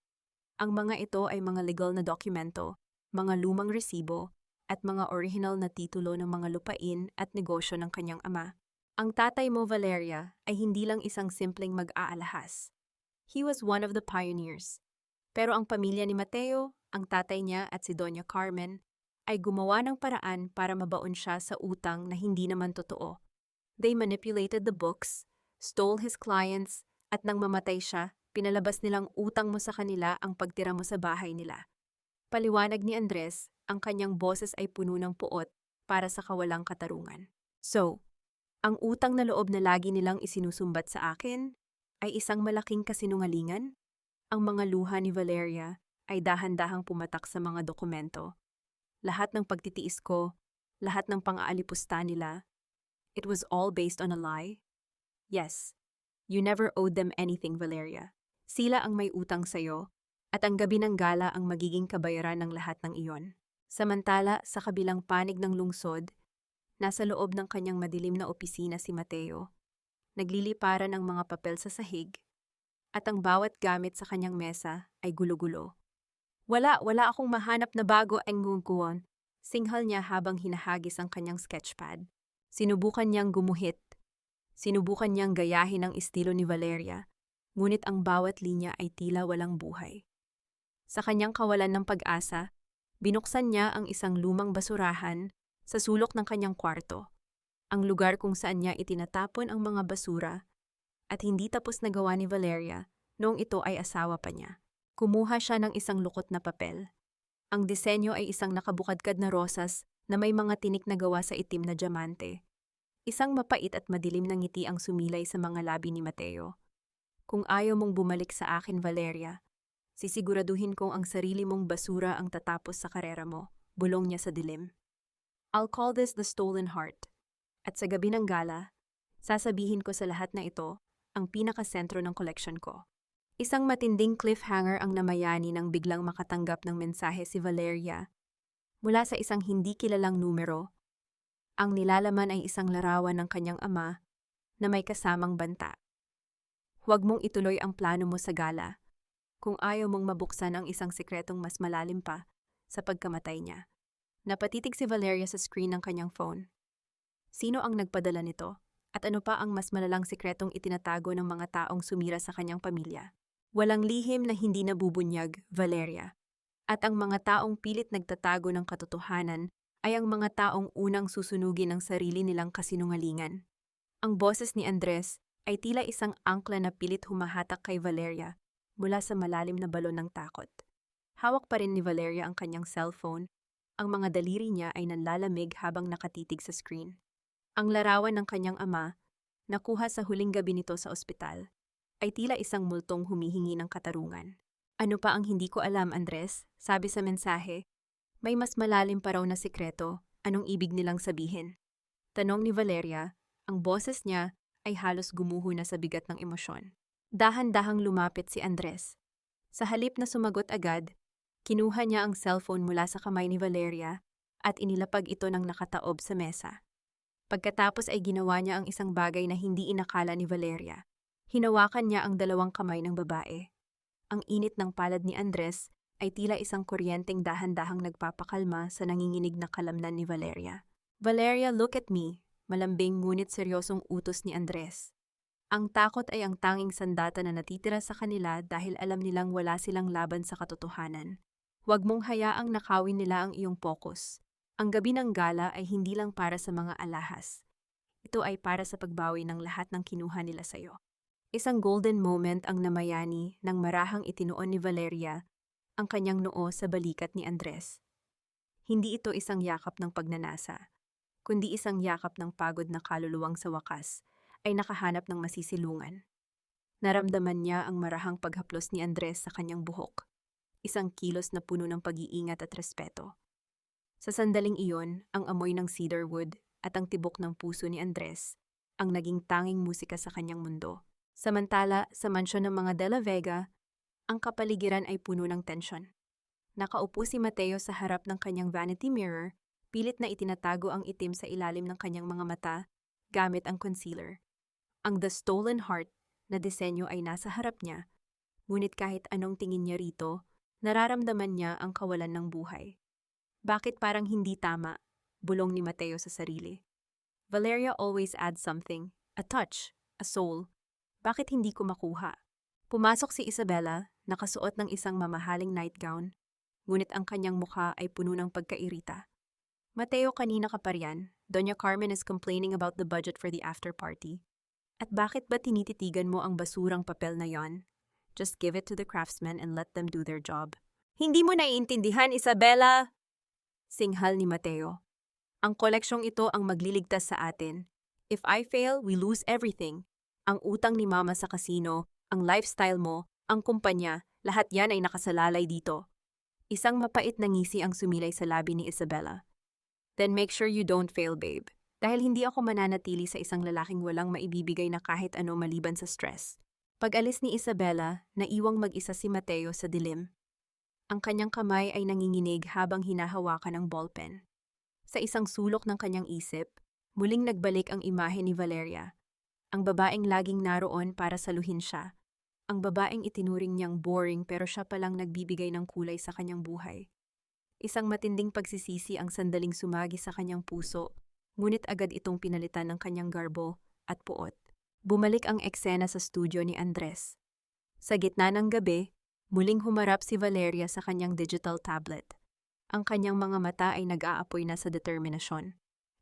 Ang mga ito ay mga legal na dokumento, mga lumang resibo, at mga original na titulo ng mga lupain at negosyo ng kanyang ama. Ang tatay mo, Valeria, ay hindi lang isang simpleng mag-aalahas. He was one of the pioneers. Pero ang pamilya ni Mateo, ang tatay niya at si Doña Carmen, ay gumawa ng paraan para mabaon siya sa utang na hindi naman totoo. They manipulated the books, stole his clients, at nang mamatay siya, pinalabas nilang utang mo sa kanila ang pagtira mo sa bahay nila. Paliwanag ni Andres, ang kanyang boses ay puno ng puot para sa kawalang katarungan. So, ang utang na loob na lagi nilang isinusumbat sa akin ay isang malaking kasinungalingan? Ang mga luha ni Valeria ay dahan-dahang pumatak sa mga dokumento. Lahat ng pagtitiis ko, lahat ng pang-aalipusta nila, it was all based on a lie? Yes, you never owed them anything, Valeria. Sila ang may utang sa'yo, at ang gabi ng gala ang magiging kabayaran ng lahat ng iyon. Samantala, sa kabilang panig ng lungsod, nasa loob ng kanyang madilim na opisina si Mateo. Nagliliparan ang mga papel sa sahig, at ang bawat gamit sa kanyang mesa ay gulo-gulo. Wala akong mahanap na bago ang ngungkuhan, singhal niya habang hinahagis ang kanyang sketchpad. Sinubukan niyang gumuhit. Sinubukan niyang gayahin ang estilo ni Valeria, ngunit ang bawat linya ay tila walang buhay. Sa kanyang kawalan ng pag-asa, binuksan niya ang isang lumang basurahan sa sulok ng kanyang kwarto, ang lugar kung saan niya itinatapon ang mga basura at hindi tapos na gawa ni Valeria noong ito ay asawa pa niya. Kumuha siya ng isang lukot na papel. Ang disenyo ay isang nakabukadkad na rosas na may mga tinik na gawa sa itim na diamante. Isang mapait at madilim na ngiti ang sumilay sa mga labi ni Mateo. Kung ayaw mong bumalik sa akin, Valeria, sisiguraduhin kong ang sarili mong basura ang tatapos sa karera mo, bulong niya sa dilim. I'll call this the stolen heart. At sa gabi ng gala, sasabihin ko sa lahat na ito ang pinakasentro ng collection ko. Isang matinding cliffhanger ang namayani nang biglang makatanggap ng mensahe si Valeria mula sa isang hindi kilalang numero. Ang nilalaman ay isang larawan ng kanyang ama na may kasamang banta. Huwag mong ituloy ang plano mo sa gala kung ayaw mong mabuksan ang isang sikretong mas malalim pa sa pagkamatay niya. Napatitig si Valeria sa screen ng kanyang phone. Sino ang nagpadala nito? At ano pa ang mas malalang sikretong itinatago ng mga taong sumira sa kanyang pamilya? Walang lihim na hindi nabubunyag, Valeria. At ang mga taong pilit nagtatago ng katotohanan ay ang mga taong unang susunugin ang sarili nilang kasinungalingan. Ang boses ni Andres ay tila isang angkla na pilit humahatak kay Valeria mula sa malalim na balon ng takot. Hawak pa rin ni Valeria ang kanyang cellphone. Ang mga daliri niya ay nanlalamig habang nakatitig sa screen. Ang larawan ng kanyang ama, nakuha sa huling gabi nito sa ospital, ay tila isang multong humihingi ng katarungan. Ano pa ang hindi ko alam, Andres? Sabi sa mensahe. May mas malalim pa raw na sikreto. Anong ibig nilang sabihin? Tanong ni Valeria. Ang boses niya ay halos gumuho na sa bigat ng emosyon. Dahan-dahang lumapit si Andres. Sa halip na sumagot agad, kinuha niya ang cellphone mula sa kamay ni Valeria at inilapag ito ng nakataob sa mesa. Pagkatapos ay ginawa niya ang isang bagay na hindi inakala ni Valeria. Hinawakan niya ang dalawang kamay ng babae. Ang init ng palad ni Andres ay tila isang kuryenteng dahan-dahang nagpapakalma sa nanginginig na kalamnan ni Valeria. Valeria, look at me. Malambing ngunit seryosong utos ni Andres. Ang takot ay ang tanging sandata na natitira sa kanila dahil alam nilang wala silang laban sa katotohanan. Huwag mong hayaang nakawin nila ang iyong focus. Ang gabi ng gala ay hindi lang para sa mga alahas. Ito ay para sa pagbawi ng lahat ng kinuha nila sa iyo. Isang golden moment ang namayani nang marahang itinuon ni Valeria ang kanyang noo sa balikat ni Andres. Hindi ito isang yakap ng pagnanasa, kundi isang yakap ng pagod na kaluluwang sa wakas ay nakahanap ng masisilungan. Naramdaman niya ang marahang paghaplos ni Andres sa kanyang buhok, isang kilos na puno ng pag-iingat at respeto. Sa sandaling iyon, ang amoy ng cedarwood at ang tibok ng puso ni Andres ang naging tanging musika sa kanyang mundo. Samantala, sa mansyon ng mga De La Vega, ang kapaligiran ay puno ng tensyon. Nakaupo si Mateo sa harap ng kanyang vanity mirror, pilit na itinatago ang itim sa ilalim ng kanyang mga mata gamit ang concealer. Ang The Stolen Heart na disenyo ay nasa harap niya, ngunit kahit anong tingin niya rito, nararamdaman niya ang kawalan ng buhay. Bakit parang hindi tama? Bulong ni Mateo sa sarili. Valeria always adds something, a touch, a soul. Bakit hindi ko makuha? Pumasok si Isabela, nakasuot ng isang mamahaling nightgown, ngunit ang kanyang mukha ay puno ng pagkairita. Mateo, kanina ka pa riyan. Doña Carmen is complaining about the budget for the after party. At bakit ba tinititigan mo ang basurang papel na yon? Just give it to the craftsmen and let them do their job. Hindi mo naiintindihan, Isabela! Singhal ni Mateo. Ang koleksyong ito ang magliligtas sa atin. If I fail, we lose everything. Ang utang ni Mama sa kasino, ang lifestyle mo, ang kumpanya, lahat yan ay nakasalalay dito. Isang mapait na ngisi ang sumilay sa labi ni Isabela. Then make sure you don't fail, babe. Dahil hindi ako mananatili sa isang lalaking walang maibibigay na kahit ano maliban sa stress. Pag-alis ni Isabela, naiwang mag-isa si Mateo sa dilim. Ang kanyang kamay ay nanginginig habang hinahawakan ang ballpen. Sa isang sulok ng kanyang isip, muling nagbalik ang imahe ni Valeria. Ang babaeng laging naroon para saluhin siya. Ang babaeng itinuring niyang boring pero siya palang nagbibigay ng kulay sa kanyang buhay. Isang matinding pagsisisi ang sandaling sumagi sa kanyang puso, ngunit agad itong pinalitan ng kanyang garbo at puot. Bumalik ang eksena sa studio ni Andres. Sa gitna ng gabi, muling humarap si Valeria sa kanyang digital tablet. Ang kanyang mga mata ay nag-aapoy na sa determinasyon.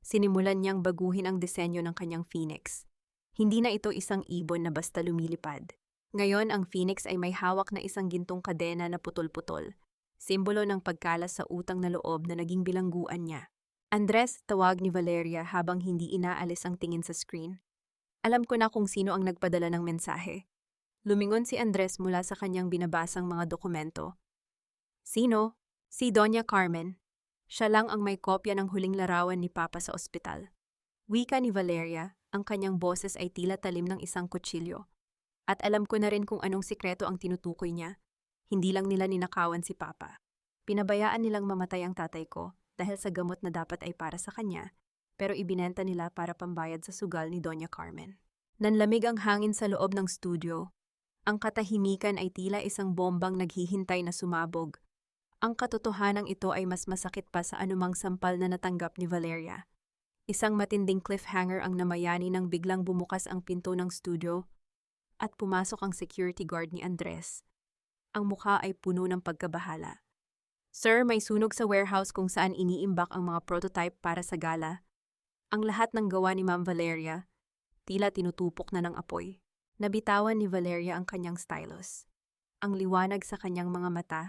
Sinimulan niyang baguhin ang disenyo ng kanyang phoenix. Hindi na ito isang ibon na basta lumilipad. Ngayon ang phoenix ay may hawak na isang gintong kadena na putol-putol, simbolo ng pagkalas sa utang na loob na naging bilangguan niya. Andres, tawag ni Valeria habang hindi inaalis ang tingin sa screen. Alam ko na kung sino ang nagpadala ng mensahe. Lumingon si Andres mula sa kanyang binabasang mga dokumento. Sino? Si Doña Carmen. Siya lang ang may kopya ng huling larawan ni Papa sa ospital. Wika ni Valeria, ang kanyang boses ay tila talim ng isang kutsilyo. At alam ko na rin kung anong sikreto ang tinutukoy niya. Hindi lang nila ninakawan si Papa. Pinabayaan nilang mamatay ang tatay ko dahil sa gamot na dapat ay para sa kanya, pero ibinenta nila para pambayad sa sugal ni Doña Carmen. Nanlamig ang hangin sa loob ng studio. Ang katahimikan ay tila isang bombang naghihintay na sumabog. Ang katotohanang ito ay mas masakit pa sa anumang sampal na natanggap ni Valeria. Isang matinding cliffhanger ang namayani nang biglang bumukas ang pinto ng studio at pumasok ang security guard ni Andres. Ang mukha ay puno ng pagkabahala. Sir, may sunog sa warehouse kung saan iniimbak ang mga prototype para sa gala. Ang lahat ng gawa ni Ma'am Valeria, tila tinutupok na ng apoy. Nabitawan ni Valeria ang kanyang stylus. Ang liwanag sa kanyang mga mata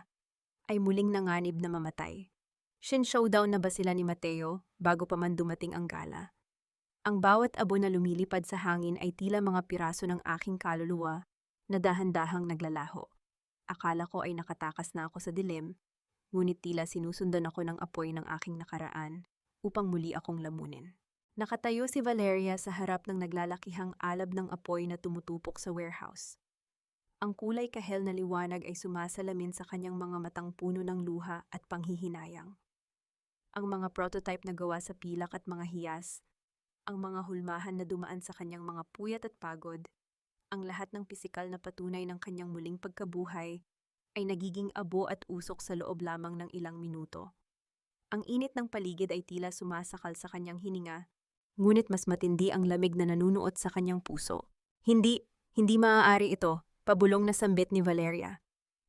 ay muling nanganib na mamatay. Showdown na ba sila ni Mateo bago pa man dumating ang gala? Ang bawat abo na lumilipad sa hangin ay tila mga piraso ng aking kaluluwa na dahan-dahang naglalaho. Akala ko ay nakatakas na ako sa dilim, ngunit tila sinusundan ako ng apoy ng aking nakaraan upang muli akong lamunin. Nakatayo si Valeria sa harap ng naglalakihang alab ng apoy na tumutupok sa warehouse. Ang kulay kahel na liwanag ay sumasalamin sa kanyang mga matang puno ng luha at panghihinayang. Ang mga prototype na gawa sa pilak at mga hiyas, ang mga hulmahan na dumaan sa kanyang mga puyat at pagod, ang lahat ng pisikal na patunay ng kanyang muling pagkabuhay ay nagiging abo at usok sa loob lamang ng ilang minuto. Ang init ng paligid ay tila sumasakal sa kanyang hininga, ngunit mas matindi ang lamig na nanunuot sa kanyang puso. Hindi maaari ito, pabulong na sambit ni Valeria.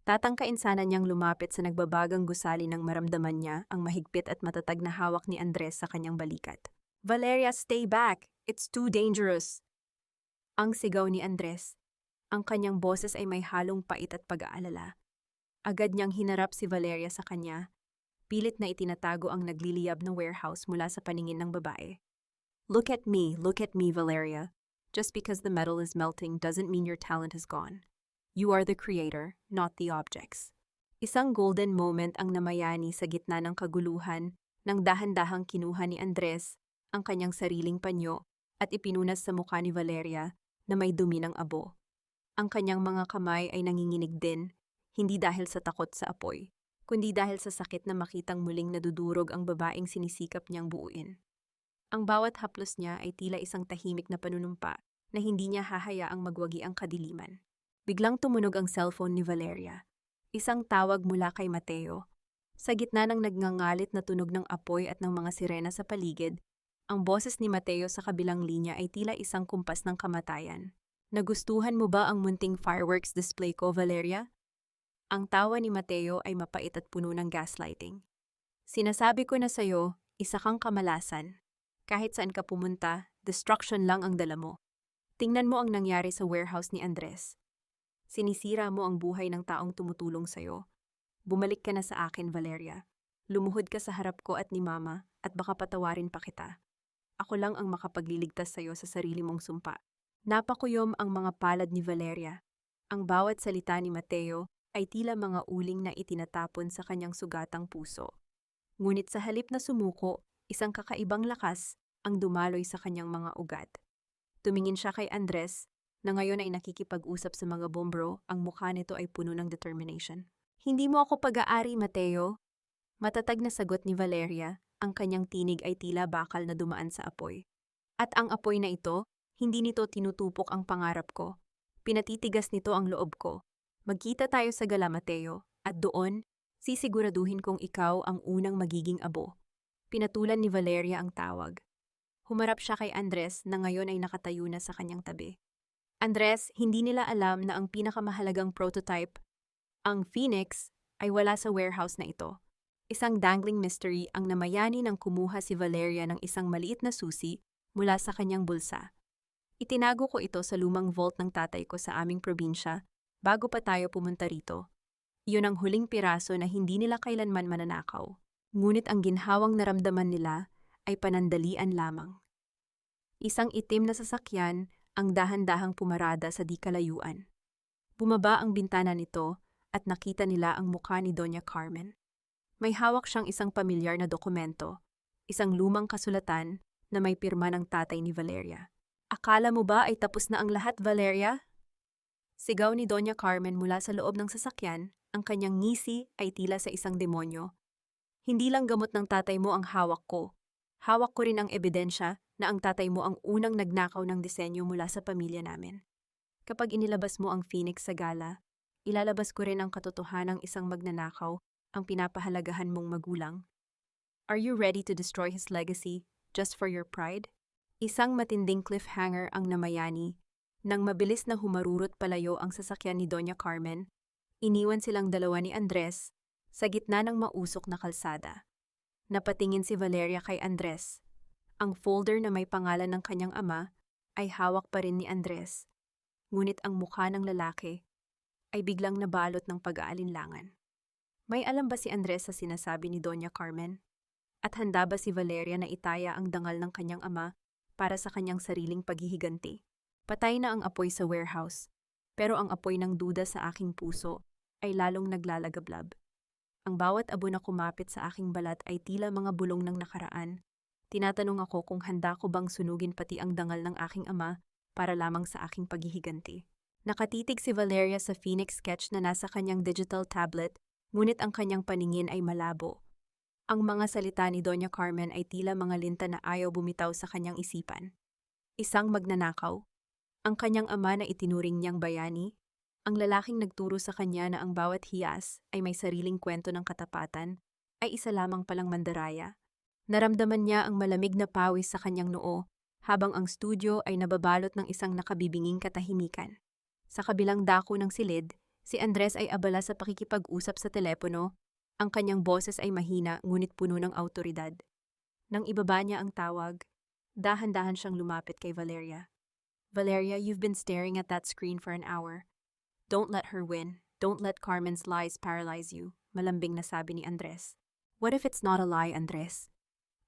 Tatangkain sana niyang lumapit sa nagbabagang gusali nang maramdaman niya ang mahigpit at matatag na hawak ni Andres sa kanyang balikat. Valeria, stay back! It's too dangerous! Ang sigaw ni Andres. Ang kanyang boses ay may halong pait at pag-aalala. Agad niyang hinarap si Valeria sa kanya, pilit na itinatago ang nagliliyab na warehouse mula sa paningin ng babae. Look at me, Valeria. Just because the metal is melting doesn't mean your talent is gone. You are the creator, not the objects. Isang golden moment ang namayani sa gitna ng kaguluhan nang dahan-dahang kinuha ni Andres ang kanyang sariling panyo at ipinunas sa mukha ni Valeria na may dumi ng abo. Ang kanyang mga kamay ay nanginginig din, hindi dahil sa takot sa apoy, kundi dahil sa sakit na makitang muling nadudurog ang babaeng sinisikap niyang buuin. Ang bawat haplos niya ay tila isang tahimik na panunumpa na hindi niya hahayaang magwagi ang kadiliman. Biglang tumunog ang cellphone ni Valeria. Isang tawag mula kay Mateo. Sa gitna ng nagngangalit na tunog ng apoy at ng mga sirena sa paligid, ang boses ni Mateo sa kabilang linya ay tila isang kumpas ng kamatayan. Nagustuhan mo ba ang munting fireworks display ko, Valeria? Ang tawa ni Mateo ay mapait at puno ng gaslighting. Sinasabi ko na sa'yo, isa kang kamalasan. Kahit saan ka pumunta, destruction lang ang dala mo. Tingnan mo ang nangyari sa warehouse ni Andres. Sinisira mo ang buhay ng taong tumutulong sa'yo. Bumalik ka na sa akin, Valeria. Lumuhod ka sa harap ko at ni Mama at baka patawarin pa kita. Ako lang ang makapagliligtas sa'yo sa sarili mong sumpa. Napakuyom ang mga palad ni Valeria. Ang bawat salita ni Mateo ay tila mga uling na itinatapon sa kanyang sugatang puso. Ngunit sa halip na sumuko, isang kakaibang lakas ang dumaloy sa kanyang mga ugat. Tumingin siya kay Andres, na ngayon ay nakikipag-usap sa mga bombro, ang mukha nito ay puno ng determination. Hindi mo ako pag-aari, Mateo. Matatag na sagot ni Valeria, ang kanyang tinig ay tila bakal na dumaan sa apoy. At ang apoy na ito, hindi nito tinutupok ang pangarap ko. Pinatitigas nito ang loob ko. Magkita tayo sa gala, Mateo, at doon, sisiguraduhin kong ikaw ang unang magiging abo. Pinatulan ni Valeria ang tawag. Humarap siya kay Andres na ngayon ay nakatayo na sa kanyang tabi. Andres, hindi nila alam na ang pinakamahalagang prototype, ang Phoenix, ay wala sa warehouse na ito. Isang dangling mystery ang namayani nang kumuha si Valeria ng isang maliit na susi mula sa kanyang bulsa. Itinago ko ito sa lumang vault ng tatay ko sa aming probinsya bago pa tayo pumunta rito. Iyon ang huling piraso na hindi nila kailanman mananakaw. Ngunit ang ginhawang naramdaman nila ay panandalian lamang. Isang itim na sasakyan ang dahan-dahang pumarada sa di kalayuan. Bumaba ang bintana nito at nakita nila ang mukha ni Doña Carmen. May hawak siyang isang pamilyar na dokumento, isang lumang kasulatan na may pirma ng tatay ni Valeria. Akala mo ba ay tapos na ang lahat, Valeria? Sigaw ni Doña Carmen mula sa loob ng sasakyan, ang kanyang ngisi ay tila sa isang demonyo. Hindi lang gamot ng tatay mo ang hawak ko. Hawak ko rin ang ebidensya na ang tatay mo ang unang nagnakaw ng disenyo mula sa pamilya namin. Kapag inilabas mo ang Phoenix sa gala, ilalabas ko rin ang katotohanang isang magnanakaw ang pinapahalagahan mong magulang. Are you ready to destroy his legacy just for your pride? Isang matinding cliffhanger ang namayani. Nang mabilis na humarurot palayo ang sasakyan ni Doña Carmen, iniwan silang dalawa ni Andres sa gitna ng mausok na kalsada. Napatingin si Valeria kay Andres. Ang folder na may pangalan ng kanyang ama ay hawak pa rin ni Andres. Ngunit ang mukha ng lalaki ay biglang nabalot ng pag-aalinlangan. May alam ba si Andres sa sinasabi ni Doña Carmen? At handa ba si Valeria na itaya ang dangal ng kanyang ama para sa kanyang sariling paghihiganti? Patay na ang apoy sa warehouse, pero ang apoy ng duda sa aking puso ay lalong naglalagablab. Ang bawat abo na kumapit sa aking balat ay tila mga bulong ng nakaraan. Tinatanong ako kung handa ko bang sunugin pati ang dangal ng aking ama para lamang sa aking paghihiganti. Nakatitig si Valeria sa Phoenix sketch na nasa kanyang digital tablet, ngunit ang kanyang paningin ay malabo. Ang mga salita ni Doña Carmen ay tila mga linta na ayaw bumitaw sa kanyang isipan. Isang magnanakaw. Ang kanyang ama na itinuring niyang bayani. Ang lalaking nagturo sa kanya na ang bawat hiyas ay may sariling kwento ng katapatan ay isa lamang palang mandaraya. Naramdaman niya ang malamig na pawis sa kanyang noo habang ang studio ay nababalot ng isang nakabibinging katahimikan. Sa kabilang dako ng silid, si Andres ay abala sa pakikipag-usap sa telepono. Ang kanyang boses ay mahina ngunit puno ng awtoridad. Nang ibaba niya ang tawag, dahan-dahan siyang lumapit kay Valeria. Valeria, you've been staring at that screen for an hour. Don't let her win. Don't let Carmen's lies paralyze you, malambing na sabi ni Andres. What if it's not a lie, Andres?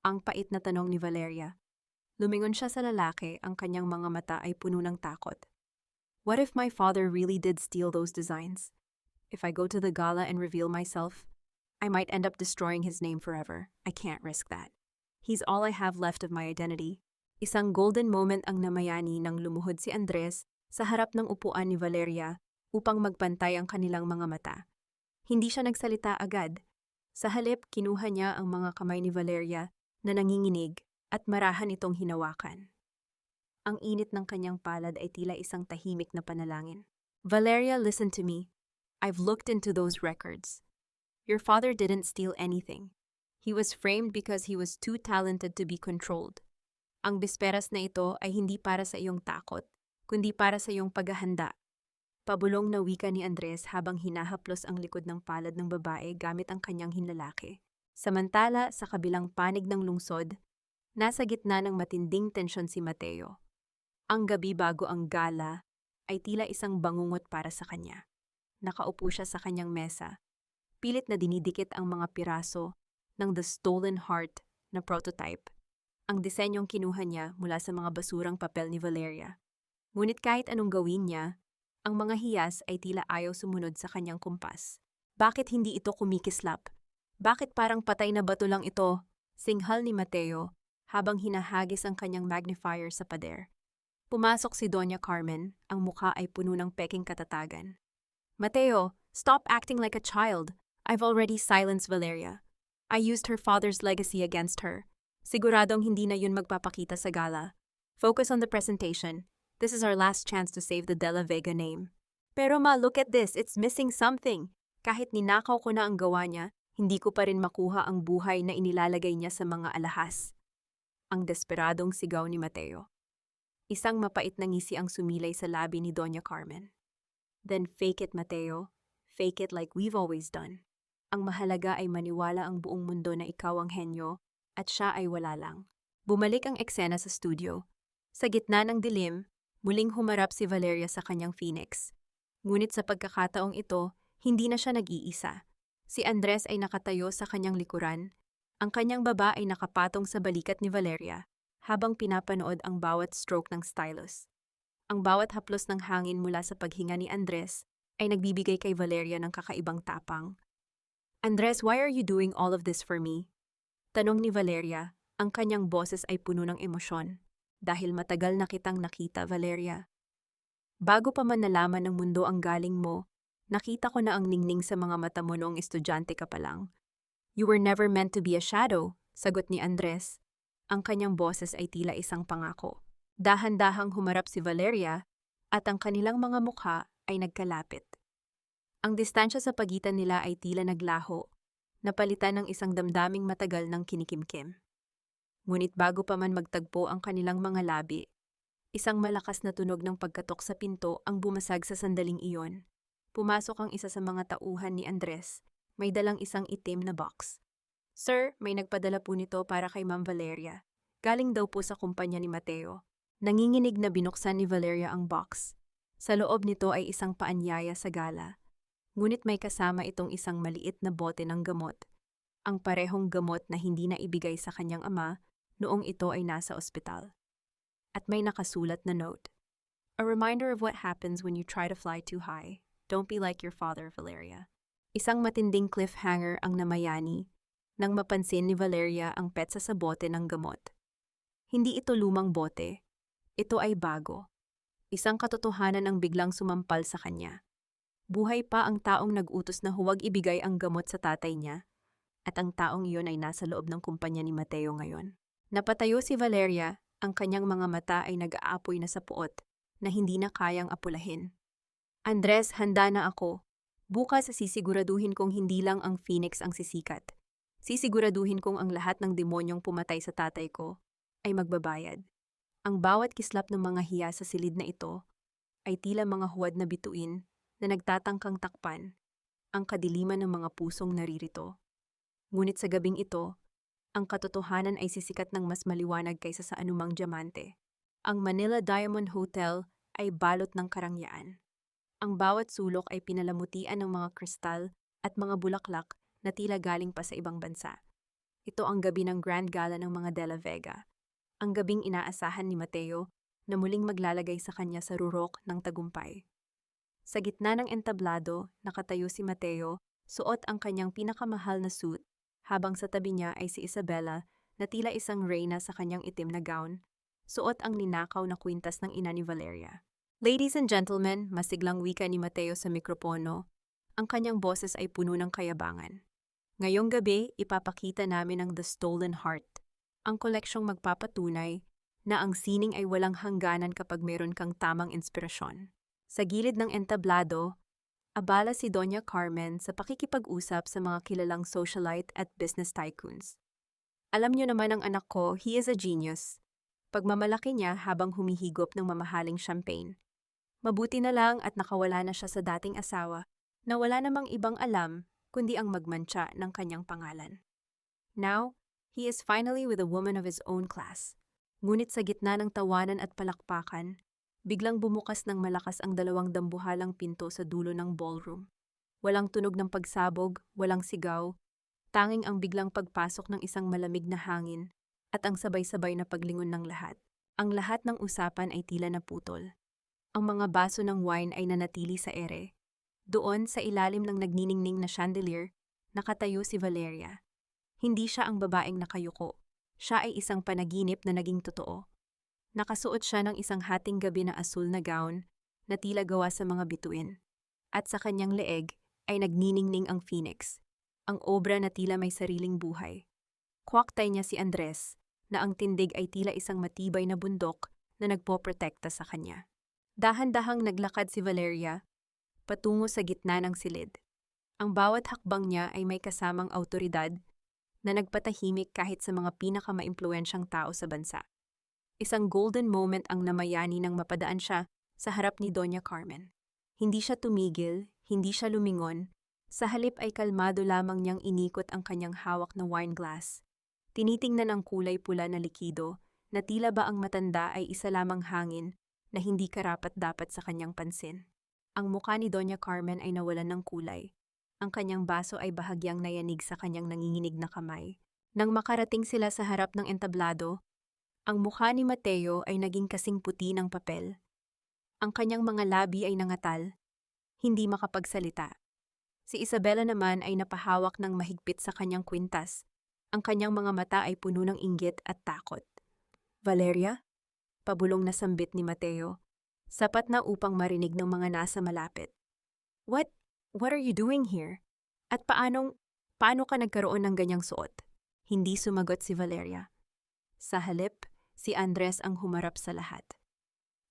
Ang pait na tanong ni Valeria. Lumingon siya sa lalaki, ang kanyang mga mata ay puno ng takot. What if my father really did steal those designs? If I go to the gala and reveal myself, I might end up destroying his name forever. I can't risk that. He's all I have left of my identity. Isang golden moment ang namayani nang lumuhod si Andres sa harap ng upuan ni Valeria upang magpantay ang kanilang mga mata. Hindi siya nagsalita agad. Sa halip, kinuha niya ang mga kamay ni Valeria na nanginginig at marahan itong hinawakan. Ang init ng kanyang palad ay tila isang tahimik na panalangin. Valeria, listen to me. I've looked into those records. Your father didn't steal anything. He was framed because he was too talented to be controlled. Ang bisperas na ito ay hindi para sa iyong takot, kundi para sa iyong paghahanda. Pabulong na wika ni Andres habang hinahaplos ang likod ng palad ng babae gamit ang kanyang hinlalaki. Samantala, sa kabilang panig ng lungsod, nasa gitna ng matinding tensyon si Mateo. Ang gabi bago ang gala ay tila isang bangungot para sa kanya. Nakaupo siya sa kanyang mesa. Pilit na dinidikit ang mga piraso ng The Stolen Heart na prototype. Ang disenyong kinuha niya mula sa mga basurang papel ni Valeria. Ngunit kahit anong gawin niya, ang mga hiyas ay tila ayaw sumunod sa kanyang kumpas. Bakit hindi ito kumikislap? Bakit parang patay na bato lang ito? Singhal ni Mateo habang hinahagis ang kanyang magnifier sa pader. Pumasok si Doña Carmen, ang mukha ay puno ng peking katatagan. Mateo, stop acting like a child. I've already silenced Valeria. I used her father's legacy against her. Siguradong hindi na yun magpapakita sa gala. Focus on the presentation. This is our last chance to save the De La Vega name. Pero ma, look at this. It's missing something. Kahit ninakaw ko na ang gawa niya, hindi ko pa rin makuha ang buhay na inilalagay niya sa mga alahas. Ang desperadong sigaw ni Mateo. Isang mapait na ngisi ang sumilay sa labi ni Doña Carmen. Then fake it, Mateo. Fake it like we've always done. Ang mahalaga ay maniwala ang buong mundo na ikaw ang henyo at siya ay wala lang. Bumalik ang eksena sa studio. Sa gitna ng dilim, muling humarap si Valeria sa kanyang Phoenix. Ngunit sa pagkakataong ito, hindi na siya nag-iisa. Si Andres ay nakatayo sa kanyang likuran. Ang kanyang baba ay nakapatong sa balikat ni Valeria habang pinapanood ang bawat stroke ng stylus. Ang bawat haplos ng hangin mula sa paghinga ni Andres ay nagbibigay kay Valeria ng kakaibang tapang. Andres, why are you doing all of this for me? Tanong ni Valeria, ang kanyang boses ay puno ng emosyon. Dahil matagal na kitang nakita, Valeria. Bago pa man nalaman ng mundo ang galing mo, nakita ko na ang ningning sa mga mata mo noong estudyante ka pa lang. You were never meant to be a shadow, sagot ni Andres. Ang kanyang boses ay tila isang pangako. Dahan-dahang humarap si Valeria at ang kanilang mga mukha ay nagkalapit. Ang distansya sa pagitan nila ay tila naglaho, napalitan ng isang damdaming matagal ng kinikimkim. Ngunit bago pa man magtagpo ang kanilang mga labi, isang malakas na tunog ng pagkatok sa pinto ang bumasag sa sandaling iyon. Pumasok ang isa sa mga tauhan ni Andres, may dalang isang itim na box. Sir, may nagpadala po nito para kay Ma'am Valeria. Galing daw po sa kumpanya ni Mateo. Nanginginig na binuksan ni Valeria ang box. Sa loob nito ay isang paanyaya sa gala. Ngunit may kasama itong isang maliit na bote ng gamot. Ang parehong gamot na hindi na ibigay sa kanyang ama noong ito ay nasa ospital. At may nakasulat na note. A reminder of what happens when you try to fly too high. Don't be like your father, Valeria. Isang matinding cliffhanger ang namayani nang mapansin ni Valeria ang petsa sa bote ng gamot. Hindi ito lumang bote. Ito ay bago. Isang katotohanan ang biglang sumampal sa kanya. Buhay pa ang taong nag-utos na huwag ibigay ang gamot sa tatay niya, at ang taong iyon ay nasa loob ng kumpanya ni Mateo ngayon. Napatayo si Valeria, ang kanyang mga mata ay nag-aapoy na sa puot na hindi na kayang apulahin. Andres, handa na ako. Bukas sisiguraduhin kong hindi lang ang Phoenix ang sisikat. Sisiguraduhin kong ang lahat ng demonyong pumatay sa tatay ko ay magbabayad. Ang bawat kislap ng mga hiya sa silid na ito ay tila mga huwad na bituin na nagtatangkang takpan ang kadiliman ng mga pusong naririto. Ngunit sa gabing ito, ang katotohanan ay sisikat ng mas maliwanag kaysa sa anumang diamante. Ang Manila Diamond Hotel ay balot ng karangyaan. Ang bawat sulok ay pinalamutian ng mga kristal at mga bulaklak na tila galing pa sa ibang bansa. Ito ang gabi ng Grand Gala ng mga De La Vega. Ang gabing inaasahan ni Mateo na muling maglalagay sa kanya sa rurok ng tagumpay. Sa gitna ng entablado, nakatayo si Mateo, suot ang kanyang pinakamahal na suit, habang sa tabi niya ay si Isabela na tila isang reyna sa kanyang itim na gown, suot ang ninakaw na kwintas ng ina ni Valeria. Ladies and gentlemen, masiglang wika ni Mateo sa mikropono, ang kanyang boses ay puno ng kayabangan. Ngayong gabi, ipapakita namin ang The Stolen Heart, ang koleksyong magpapatunay na ang sining ay walang hangganan kapag meron kang tamang inspirasyon. Sa gilid ng entablado, abala si Doña Carmen sa pakikipag-usap sa mga kilalang socialite at business tycoons. Alam niyo naman ang anak ko, he is a genius. Pagmamalaki niya habang humihigop ng mamahaling champagne. Mabuti na lang at nakawala na siya sa dating asawa na wala namang ibang alam kundi ang magmantsa ng kanyang pangalan. Now, he is finally with a woman of his own class. Ngunit sa gitna ng tawanan at palakpakan, biglang bumukas ng malakas ang dalawang dambuhalang pinto sa dulo ng ballroom. Walang tunog ng pagsabog, walang sigaw, tanging ang biglang pagpasok ng isang malamig na hangin at ang sabay-sabay na paglingon ng lahat. Ang lahat ng usapan ay tila naputol. Ang mga baso ng wine ay nanatili sa ere. Doon, sa ilalim ng nagniningning na chandelier, nakatayo si Valeria. Hindi siya ang babaeng nakayuko. Siya ay isang panaginip na naging totoo. Nakasuot siya ng isang hating gabi na asul na gown na tila gawa sa mga bituin. At sa kanyang leeg ay nagniningning ang Phoenix, ang obra na tila may sariling buhay. Kwaktay niya si Andres, na ang tindig ay tila isang matibay na bundok na nagpoprotekta sa kanya. Dahan-dahang naglakad si Valeria patungo sa gitna ng silid. Ang bawat hakbang niya ay may kasamang awtoridad na nagpatahimik kahit sa mga pinakamaimpluwensyang tao sa bansa. Isang golden moment ang namayani nang mapadaan siya sa harap ni Doña Carmen. Hindi siya tumigil, hindi siya lumingon, sa halip ay kalmado lamang niyang inikot ang kanyang hawak na wine glass. Tinitingnan ang kulay pula na likido na tila ba ang matanda ay isa lamang hangin na hindi karapat-dapat sa kanyang pansin. Ang mukha ni Doña Carmen ay nawalan ng kulay. Ang kanyang baso ay bahagyang nayanig sa kanyang nanginginig na kamay. Nang makarating sila sa harap ng entablado, ang mukha ni Mateo ay naging kasing puti ng papel. Ang kanyang mga labi ay nangatal, hindi makapagsalita. Si Isabela naman ay napahawak ng mahigpit sa kanyang kwintas. Ang kanyang mga mata ay puno ng inggit at takot. Valeria? Pabulong na sambit ni Mateo. Sapat na upang marinig ng mga nasa malapit. What are you doing here? At paano ka nagkaroon ng ganyang suot? Hindi sumagot si Valeria. Sa halip, si Andres ang humarap sa lahat.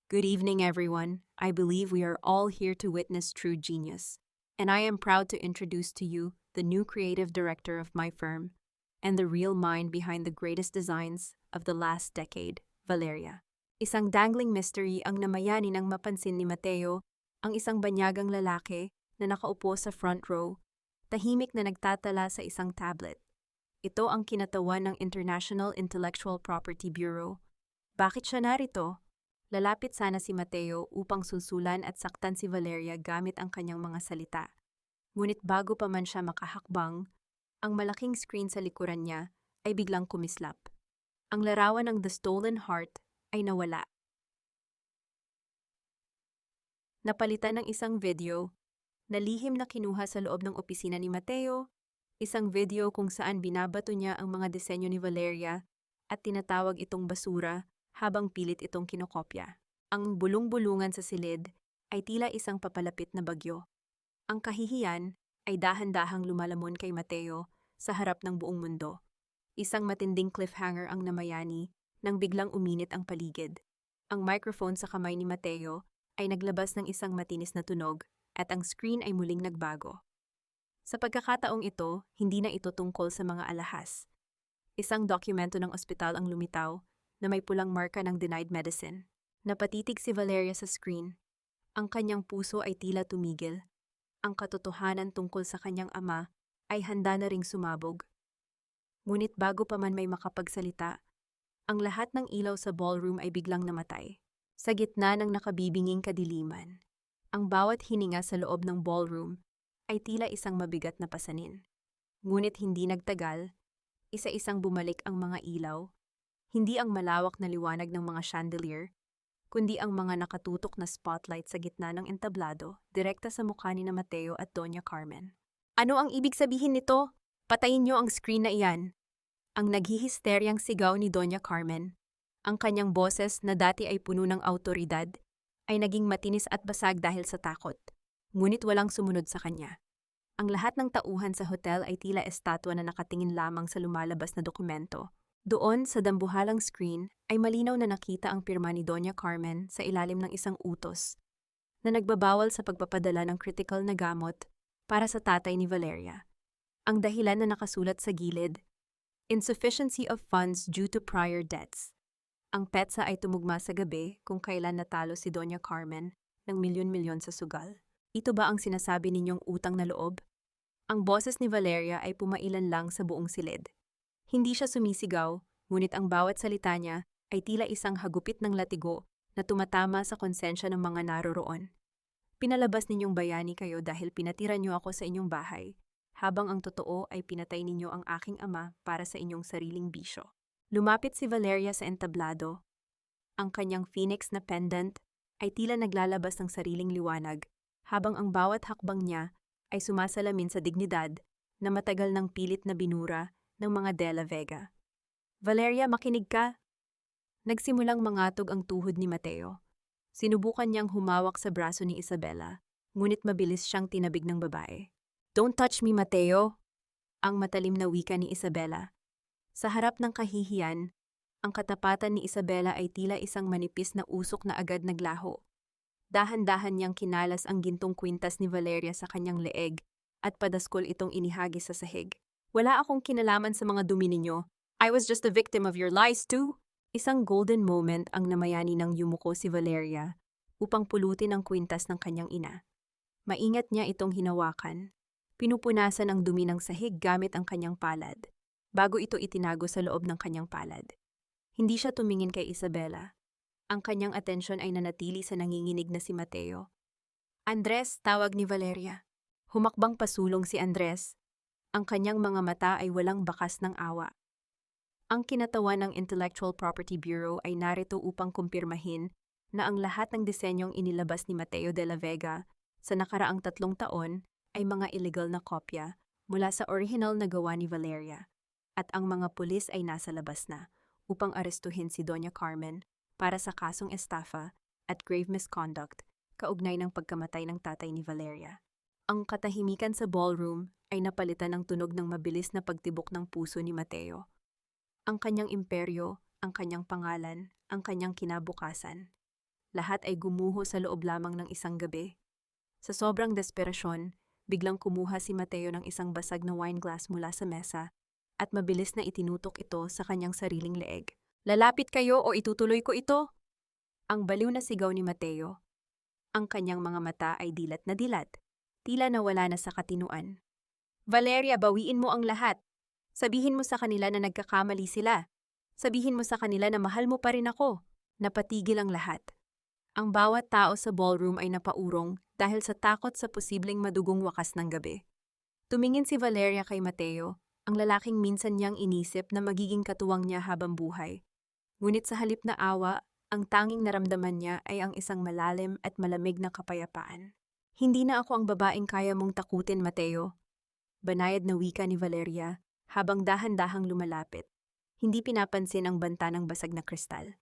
Good evening, everyone. I believe we are all here to witness true genius. And I am proud to introduce to you the new creative director of my firm and the real mind behind the greatest designs of the last decade, Valeria. Isang dangling mystery ang namayani nang mapansin ni Mateo, ang isang banyagang lalaki na nakaupo sa front row, tahimik na nagtatala sa isang tablet. Ito ang kinatawan ng International Intellectual Property Bureau. Bakit siya narito? Lalapit sana si Mateo upang sulsulan at saktan si Valeria gamit ang kanyang mga salita. Ngunit bago pa man siya makahakbang, ang malaking screen sa likuran niya ay biglang kumislap. Ang larawan ng The Stolen Heart ay nawala. Napalitan ng isang video na lihim na kinuha sa loob ng opisina ni Mateo, isang video kung saan binabato niya ang mga disenyo ni Valeria at tinatawag itong basura habang pilit itong kinokopya. Ang bulong-bulungan sa silid ay tila isang papalapit na bagyo. Ang kahihiyan ay dahan-dahang lumalamon kay Mateo sa harap ng buong mundo. Isang matinding cliffhanger ang namayani nang biglang uminit ang paligid. Ang microphone sa kamay ni Mateo ay naglabas ng isang matinis na tunog at ang screen ay muling nagbago. Sa pagkakataong ito, hindi na ito tungkol sa mga alahas. Isang dokumento ng ospital ang lumitaw na may pulang marka ng denied medicine. Napatitig si Valeria sa screen. Ang kanyang puso ay tila tumigil. Ang katotohanan tungkol sa kanyang ama ay handa na ring sumabog. Ngunit bago pa man may makapagsalita, ang lahat ng ilaw sa ballroom ay biglang namatay. Sa gitna ng nakabibinging kadiliman, ang bawat hininga sa loob ng ballroom ay tila isang mabigat na pasanin. Ngunit hindi nagtagal, isa-isang bumalik ang mga ilaw. Hindi ang malawak na liwanag ng mga chandelier, kundi ang mga nakatutok na spotlight sa gitna ng entablado, direkta sa mukha ni na Mateo at Doña Carmen. Ano ang ibig sabihin nito? Patayin niyo ang screen na iyan. Ang naghihisteryang sigaw ni Doña Carmen, ang kanyang boses na dati ay puno ng awtoridad, ay naging matinis at basag dahil sa takot. Ngunit walang sumunod sa kanya. Ang lahat ng tauhan sa hotel ay tila estatwa na nakatingin lamang sa lumalabas na dokumento. Doon, sa dambuhalang screen, ay malinaw na nakita ang pirma ni Doña Carmen sa ilalim ng isang utos na nagbabawal sa pagpapadala ng critical na gamot para sa tatay ni Valeria. Ang dahilan na nakasulat sa gilid, insufficiency of funds due to prior debts. Ang petsa ay tumugma sa gabi kung kailan natalo si Doña Carmen ng milyon-milyon sa sugal. Ito ba ang sinasabi ninyong utang na loob? Ang boses ni Valeria ay pumailan lang sa buong silid. Hindi siya sumisigaw, ngunit ang bawat salita niya ay tila isang hagupit ng latigo na tumatama sa konsensya ng mga naroroon. Pinalabas ninyong bayani kayo dahil pinatira niyo ako sa inyong bahay, habang ang totoo ay pinatay ninyo ang aking ama para sa inyong sariling bisyo. Lumapit si Valeria sa entablado. Ang kanyang phoenix na pendant ay tila naglalabas ng sariling liwanag, habang ang bawat hakbang niya ay sumasalamin sa dignidad na matagal ng pilit na binura ng mga De La Vega. Valeria, makinig ka. Nagsimulang mangatog ang tuhod ni Mateo. Sinubukan niyang humawak sa braso ni Isabela, ngunit mabilis siyang tinabig ng babae. Don't touch me, Mateo! Ang matalim na wika ni Isabela. Sa harap ng kahihiyan, ang katapatan ni Isabela ay tila isang manipis na usok na agad naglaho. Dahan-dahan niyang kinalas ang gintong kwintas ni Valeria sa kanyang leeg at padaskol itong inihagis sa sahig. Wala akong kinalaman sa mga dumi ninyo. I was just a victim of your lies too. Isang golden moment ang namayani ng yumuko si Valeria upang pulutin ang kwintas ng kanyang ina. Maingat niya itong hinawakan. Pinupunasan ang dumi ng sahig gamit ang kanyang palad, bago ito itinago sa loob ng kanyang palad. Hindi siya tumingin kay Isabela. Ang kanyang atensyon ay nanatili sa nanginginig na si Mateo. Andres, tawag ni Valeria. Humakbang pasulong si Andres. Ang kanyang mga mata ay walang bakas ng awa. Ang kinatawan ng Intellectual Property Bureau ay narito upang kumpirmahin na ang lahat ng disenyong inilabas ni Mateo de la Vega sa nakaraang 3 taon ay mga illegal na kopya mula sa original na gawa ni Valeria, at ang mga pulis ay nasa labas na upang arestuhin si Doña Carmen para sa kasong estafa at grave misconduct kaugnay ng pagkamatay ng tatay ni Valeria. Ang katahimikan sa ballroom ay napalitan ng tunog ng mabilis na pagtibok ng puso ni Mateo. Ang kanyang imperyo, ang kanyang pangalan, ang kanyang kinabukasan. Lahat ay gumuho sa loob lamang ng isang gabi. Sa sobrang desperasyon, biglang kumuha si Mateo ng isang basag na wine glass mula sa mesa at mabilis na itinutok ito sa kanyang sariling leeg. Lalapit kayo o itutuloy ko ito! Ang baliw na sigaw ni Mateo. Ang kanyang mga mata ay dilat na dilat, tila nawala na sa katinuan. Valeria, bawiin mo ang lahat. Sabihin mo sa kanila na nagkakamali sila. Sabihin mo sa kanila na mahal mo pa rin ako. Napatigil ang lahat. Ang bawat tao sa ballroom ay napaurong dahil sa takot sa posibleng madugong wakas ng gabi. Tumingin si Valeria kay Mateo, ang lalaking minsan niyang inisip na magiging katuwang niya habang buhay. Ngunit sa halip na awa, ang tanging naramdaman niya ay ang isang malalim at malamig na kapayapaan. Hindi na ako ang babaeng kaya mong takutin, Mateo. Banayad na wika ni Valeria habang dahan-dahang lumalapit. Hindi pinapansin ang banta ng basag na kristal.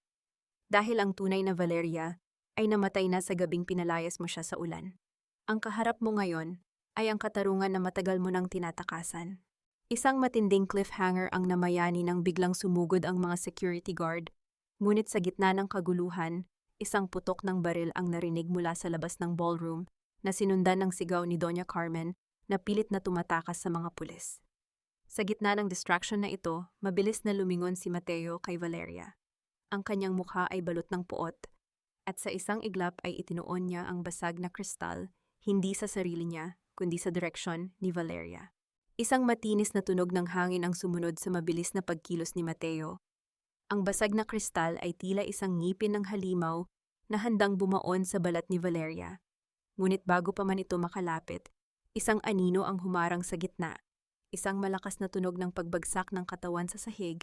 Dahil ang tunay na Valeria ay namatay na sa gabing pinalayas mo siya sa ulan. Ang kaharap mo ngayon ay ang katarungan na matagal mo nang tinatakasan. Isang matinding cliffhanger ang namayani nang biglang sumugod ang mga security guard. Ngunit sa gitna ng kaguluhan, isang putok ng baril ang narinig mula sa labas ng ballroom na sinundan ng sigaw ni Doña Carmen na pilit na tumatakas sa mga pulis. Sa gitna ng distraction na ito, mabilis na lumingon si Mateo kay Valeria. Ang kanyang mukha ay balot ng puot, at sa isang iglap ay itinuon niya ang basag na kristal, hindi sa sarili niya, kundi sa direksyon ni Valeria. Isang matinis na tunog ng hangin ang sumunod sa mabilis na pagkilos ni Mateo. Ang basag na kristal ay tila isang ngipin ng halimaw na handang bumaon sa balat ni Valeria. Ngunit bago pa man ito makalapit, isang anino ang humarang sa gitna. Isang malakas na tunog ng pagbagsak ng katawan sa sahig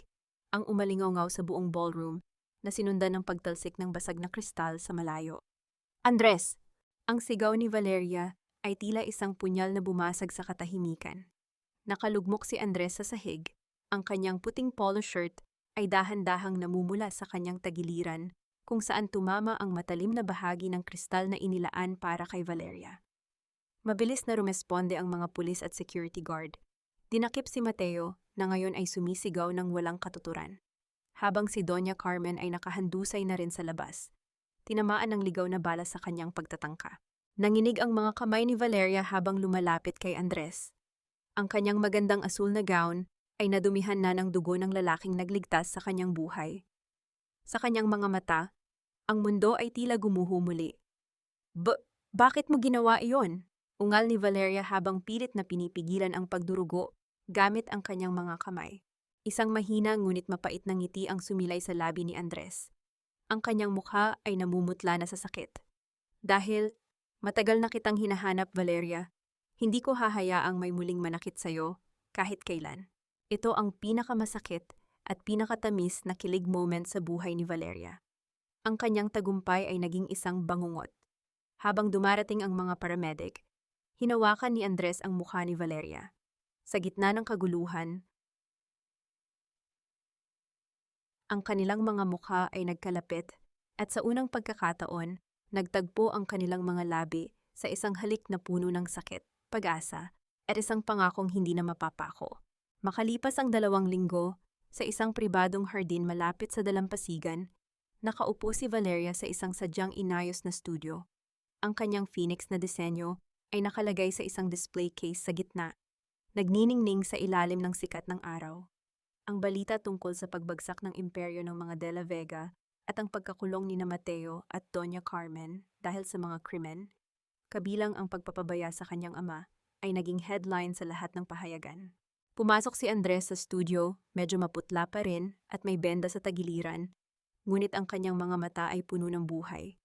ang umalingaw sa buong ballroom na sinundan ng pagtalsik ng basag na kristal sa malayo. Andres! Ang sigaw ni Valeria ay tila isang punyal na bumasag sa katahimikan. Nakalugmok si Andres sa sahig, ang kanyang puting polo shirt ay dahan-dahang namumula sa kanyang tagiliran kung saan tumama ang matalim na bahagi ng kristal na inilaan para kay Valeria. Mabilis na rumesponde ang mga pulis at security guard. Dinakip si Mateo na ngayon ay sumisigaw ng walang katuturan. Habang si Doña Carmen ay nakahandusay na rin sa labas. Tinamaan ng ligaw na bala sa kanyang pagtatangka. Nanginig ang mga kamay ni Valeria habang lumalapit kay Andres. Ang kanyang magandang asul na gown ay nadumihan na ng dugo ng lalaking nagligtas sa kanyang buhay. Sa kanyang mga mata, ang mundo ay tila gumuho muli. Bakit mo ginawa iyon? Ungal ni Valeria habang pilit na pinipigilan ang pagdurugo gamit ang kanyang mga kamay. Isang mahina ngunit mapait na ngiti ang sumilay sa labi ni Andres. Ang kanyang mukha ay namumutla na sa sakit. Dahil matagal na kitang hinahanap, Valeria, hindi ko hahayaang may muling manakit sa'yo kahit kailan. Ito ang pinakamasakit at pinakatamis na kilig moment sa buhay ni Valeria. Ang kanyang tagumpay ay naging isang bangungot. Habang dumarating ang mga paramedic, hinawakan ni Andres ang mukha ni Valeria. Sa gitna ng kaguluhan, ang kanilang mga mukha ay nagkalapit at sa unang pagkakataon, nagtagpo ang kanilang mga labi sa isang halik na puno ng sakit, pag-asa, at isang pangakong hindi na mapapako. Makalipas ang 2 linggo, sa isang pribadong hardin malapit sa dalampasigan, nakaupo si Valeria sa isang sadyang inayos na studio. Ang kanyang phoenix na disenyo ay nakalagay sa isang display case sa gitna, nagniningning sa ilalim ng sikat ng araw. Ang balita tungkol sa pagbagsak ng imperyo ng mga De La Vega at ang pagkakulong ni Mateo at Doña Carmen dahil sa mga krimen, kabilang ang pagpapabaya sa kanyang ama, ay naging headline sa lahat ng pahayagan. Pumasok si Andres sa studio, medyo maputla pa rin at may benda sa tagiliran, ngunit ang kanyang mga mata ay puno ng buhay.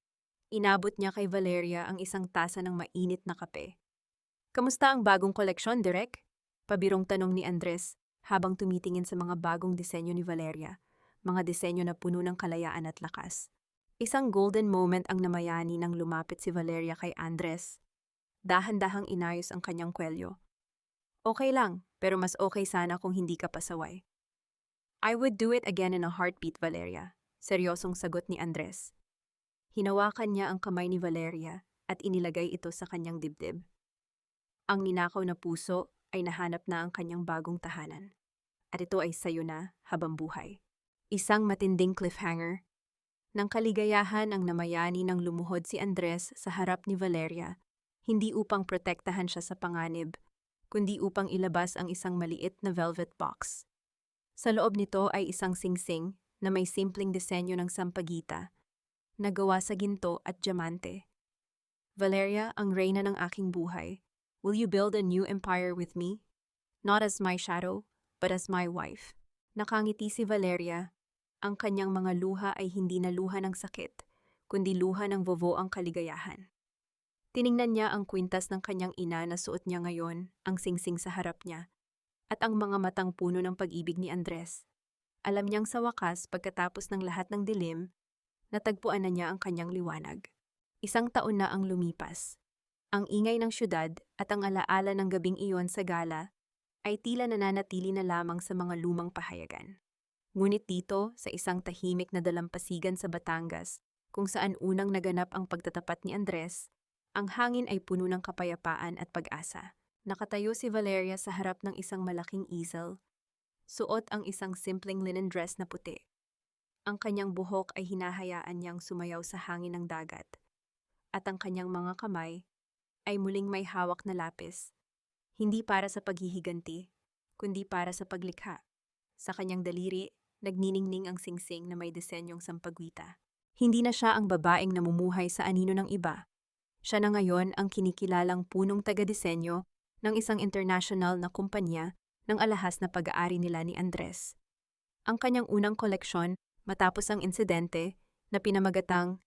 Inabot niya kay Valeria ang isang tasa ng mainit na kape. Kamusta ang bagong koleksyon, Direk? Pabirong tanong ni Andres habang tumitingin sa mga bagong disenyo ni Valeria, mga disenyo na puno ng kalayaan at lakas. Isang golden moment ang namayani nang lumapit si Valeria kay Andres. Dahan-dahang inayos ang kanyang kwelyo. Okay lang, pero mas okay sana kung hindi ka pasaway. I would do it again in a heartbeat, Valeria. Seryosong sagot ni Andres. Hinawakan niya ang kamay ni Valeria at inilagay ito sa kanyang dibdib. Ang ninakaw na puso ay nahanap na ang kanyang bagong tahanan. At ito ay sayo na habang buhay. Isang matinding cliffhanger. Nang kaligayahan ang namayani ng lumuhod si Andres sa harap ni Valeria, hindi upang protektahan siya sa panganib, kundi upang ilabas ang isang maliit na velvet box. Sa loob nito ay isang singsing na may simpleng disenyo ng sampagita, na gawa sa ginto at diamante. Valeria, ang reyna ng aking buhay, will you build a new empire with me? Not as my shadow, but as my wife. Nakangiti si Valeria. Ang kanyang mga luha ay hindi na luha ng sakit, kundi luha ng vovo ang kaligayahan. Tiningnan niya ang kwintas ng kanyang ina na suot niya ngayon, ang singsing sa harap niya, at ang mga matang puno ng pag-ibig ni Andres. Alam niyang sa wakas, pagkatapos ng lahat ng dilim, natagpuan na niya ang kanyang liwanag. Isang taon na ang lumipas. Ang ingay ng syudad at ang alaala ng gabing iyon sa gala ay tila nananatili na lamang sa mga lumang pahayagan. Ngunit dito, sa isang tahimik na dalampasigan sa Batangas, kung saan unang naganap ang pagtatapat ni Andres, ang hangin ay puno ng kapayapaan at pag-asa. Nakatayo si Valeria sa harap ng isang malaking easel. Suot ang isang simpleng linen dress na puti. Ang kanyang buhok ay hinahayaan niyang sumayaw sa hangin ng dagat. At ang kanyang mga kamay ay muling may hawak na lapis. Hindi para sa paghihiganti, kundi para sa paglikha. Sa kanyang daliri, nagniningning ang singsing na may disenyong sampagwita. Hindi na siya ang babaeng namumuhay sa anino ng iba. Siya na ngayon ang kinikilalang punong taga-disenyo ng isang international na kumpanya ng alahas na pag-aari nila ni Andres. Ang kanyang unang koleksyon, matapos ang insidente na pinamagatang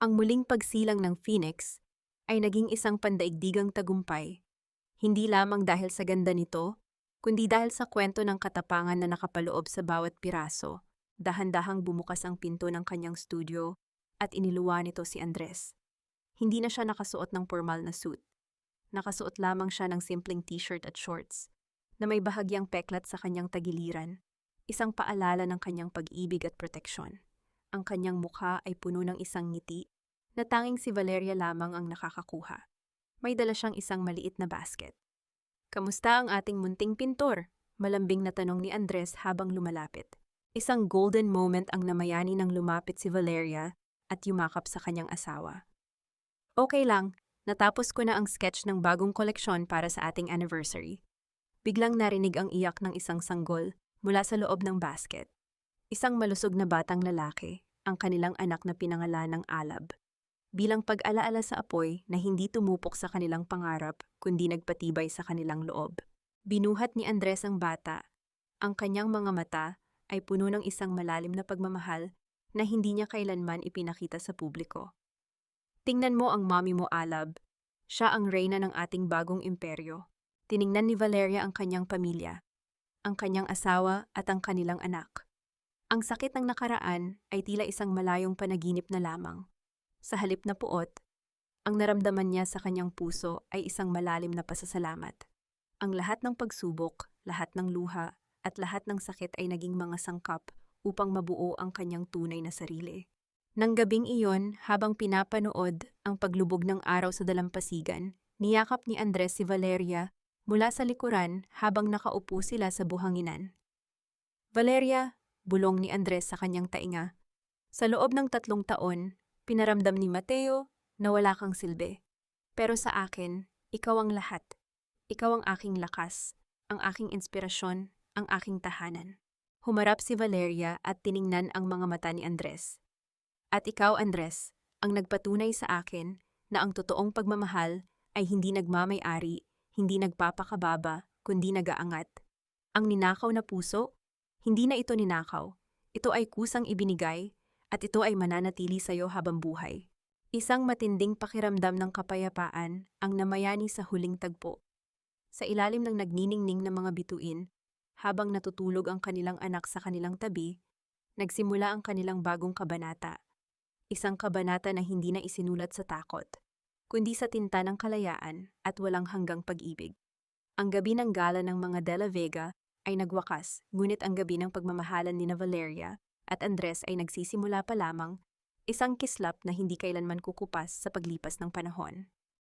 "Ang Muling Pagsilang ng Phoenix", ay naging isang pandaigdigang tagumpay. Hindi lamang dahil sa ganda nito, kundi dahil sa kwento ng katapangan na nakapaloob sa bawat piraso. Dahan-dahang bumukas ang pinto ng kanyang studio at iniluwa nito si Andres. Hindi na siya nakasuot ng formal na suit. Nakasuot lamang siya ng simpleng t-shirt at shorts na may bahagyang peklat sa kanyang tagiliran, isang paalala ng kanyang pag-ibig at proteksyon. Ang kanyang mukha ay puno ng isang ngiti na tanging si Valeria lamang ang nakakakuha. May dala siyang isang maliit na basket. "Kamusta ang ating munting pintor?" malambing na tanong ni Andres habang lumalapit. Isang golden moment ang namayani nang lumapit si Valeria at yumakap sa kanyang asawa. "Okay lang, natapos ko na ang sketch ng bagong koleksyon para sa ating anniversary." Biglang narinig ang iyak ng isang sanggol mula sa loob ng basket. Isang malusog na batang lalaki, ang kanilang anak na pinangalan ng Alab. Bilang pag-alaala sa apoy na hindi tumupok sa kanilang pangarap kundi nagpatibay sa kanilang loob. Binuhat ni Andres ang bata. Ang kanyang mga mata ay puno ng isang malalim na pagmamahal na hindi niya kailanman ipinakita sa publiko. "Tingnan mo ang mommy mo, Alab. Siya ang reyna ng ating bagong imperyo." Tiningnan ni Valeria ang kanyang pamilya, ang kanyang asawa at ang kanilang anak. Ang sakit ng nakaraan ay tila isang malayong panaginip na lamang. Sa halip na puot, ang naramdaman niya sa kanyang puso ay isang malalim na pasasalamat. Ang lahat ng pagsubok, lahat ng luha, at lahat ng sakit ay naging mga sangkap upang mabuo ang kanyang tunay na sarili. Nang gabing iyon, habang pinapanood ang paglubog ng araw sa dalampasigan, niyakap ni Andres si Valeria mula sa likuran habang nakaupo sila sa buhanginan. "Valeria," bulong ni Andres sa kanyang tainga, "sa loob ng 3 taon, pinaramdam ni Mateo na wala kang silbi. Pero sa akin, ikaw ang lahat. Ikaw ang aking lakas, ang aking inspirasyon, ang aking tahanan." Humarap si Valeria at tiningnan ang mga mata ni Andres. "At ikaw, Andres, ang nagpatunay sa akin na ang totoong pagmamahal ay hindi nagmamay-ari, hindi nagpapakababa, kundi nag-aangat. Ang ninakaw na puso, hindi na ito ninakaw. Ito ay kusang ibinigay at ito ay mananatili sa iyo habang buhay." Isang matinding pakiramdam ng kapayapaan ang namayani sa huling tagpo. Sa ilalim ng nagniningning na mga bituin, habang natutulog ang kanilang anak sa kanilang tabi, nagsimula ang kanilang bagong kabanata. Isang kabanata na hindi na isinulat sa takot, kundi sa tinta ng kalayaan at walang hanggang pag-ibig. Ang gabi ng gala ng mga De La Vega ay nagwakas, ngunit ang gabi ng pagmamahalan ni Valeria at Andres ay nagsisimula pa lamang, isang kislap na hindi kailanman kukupas sa paglipas ng panahon.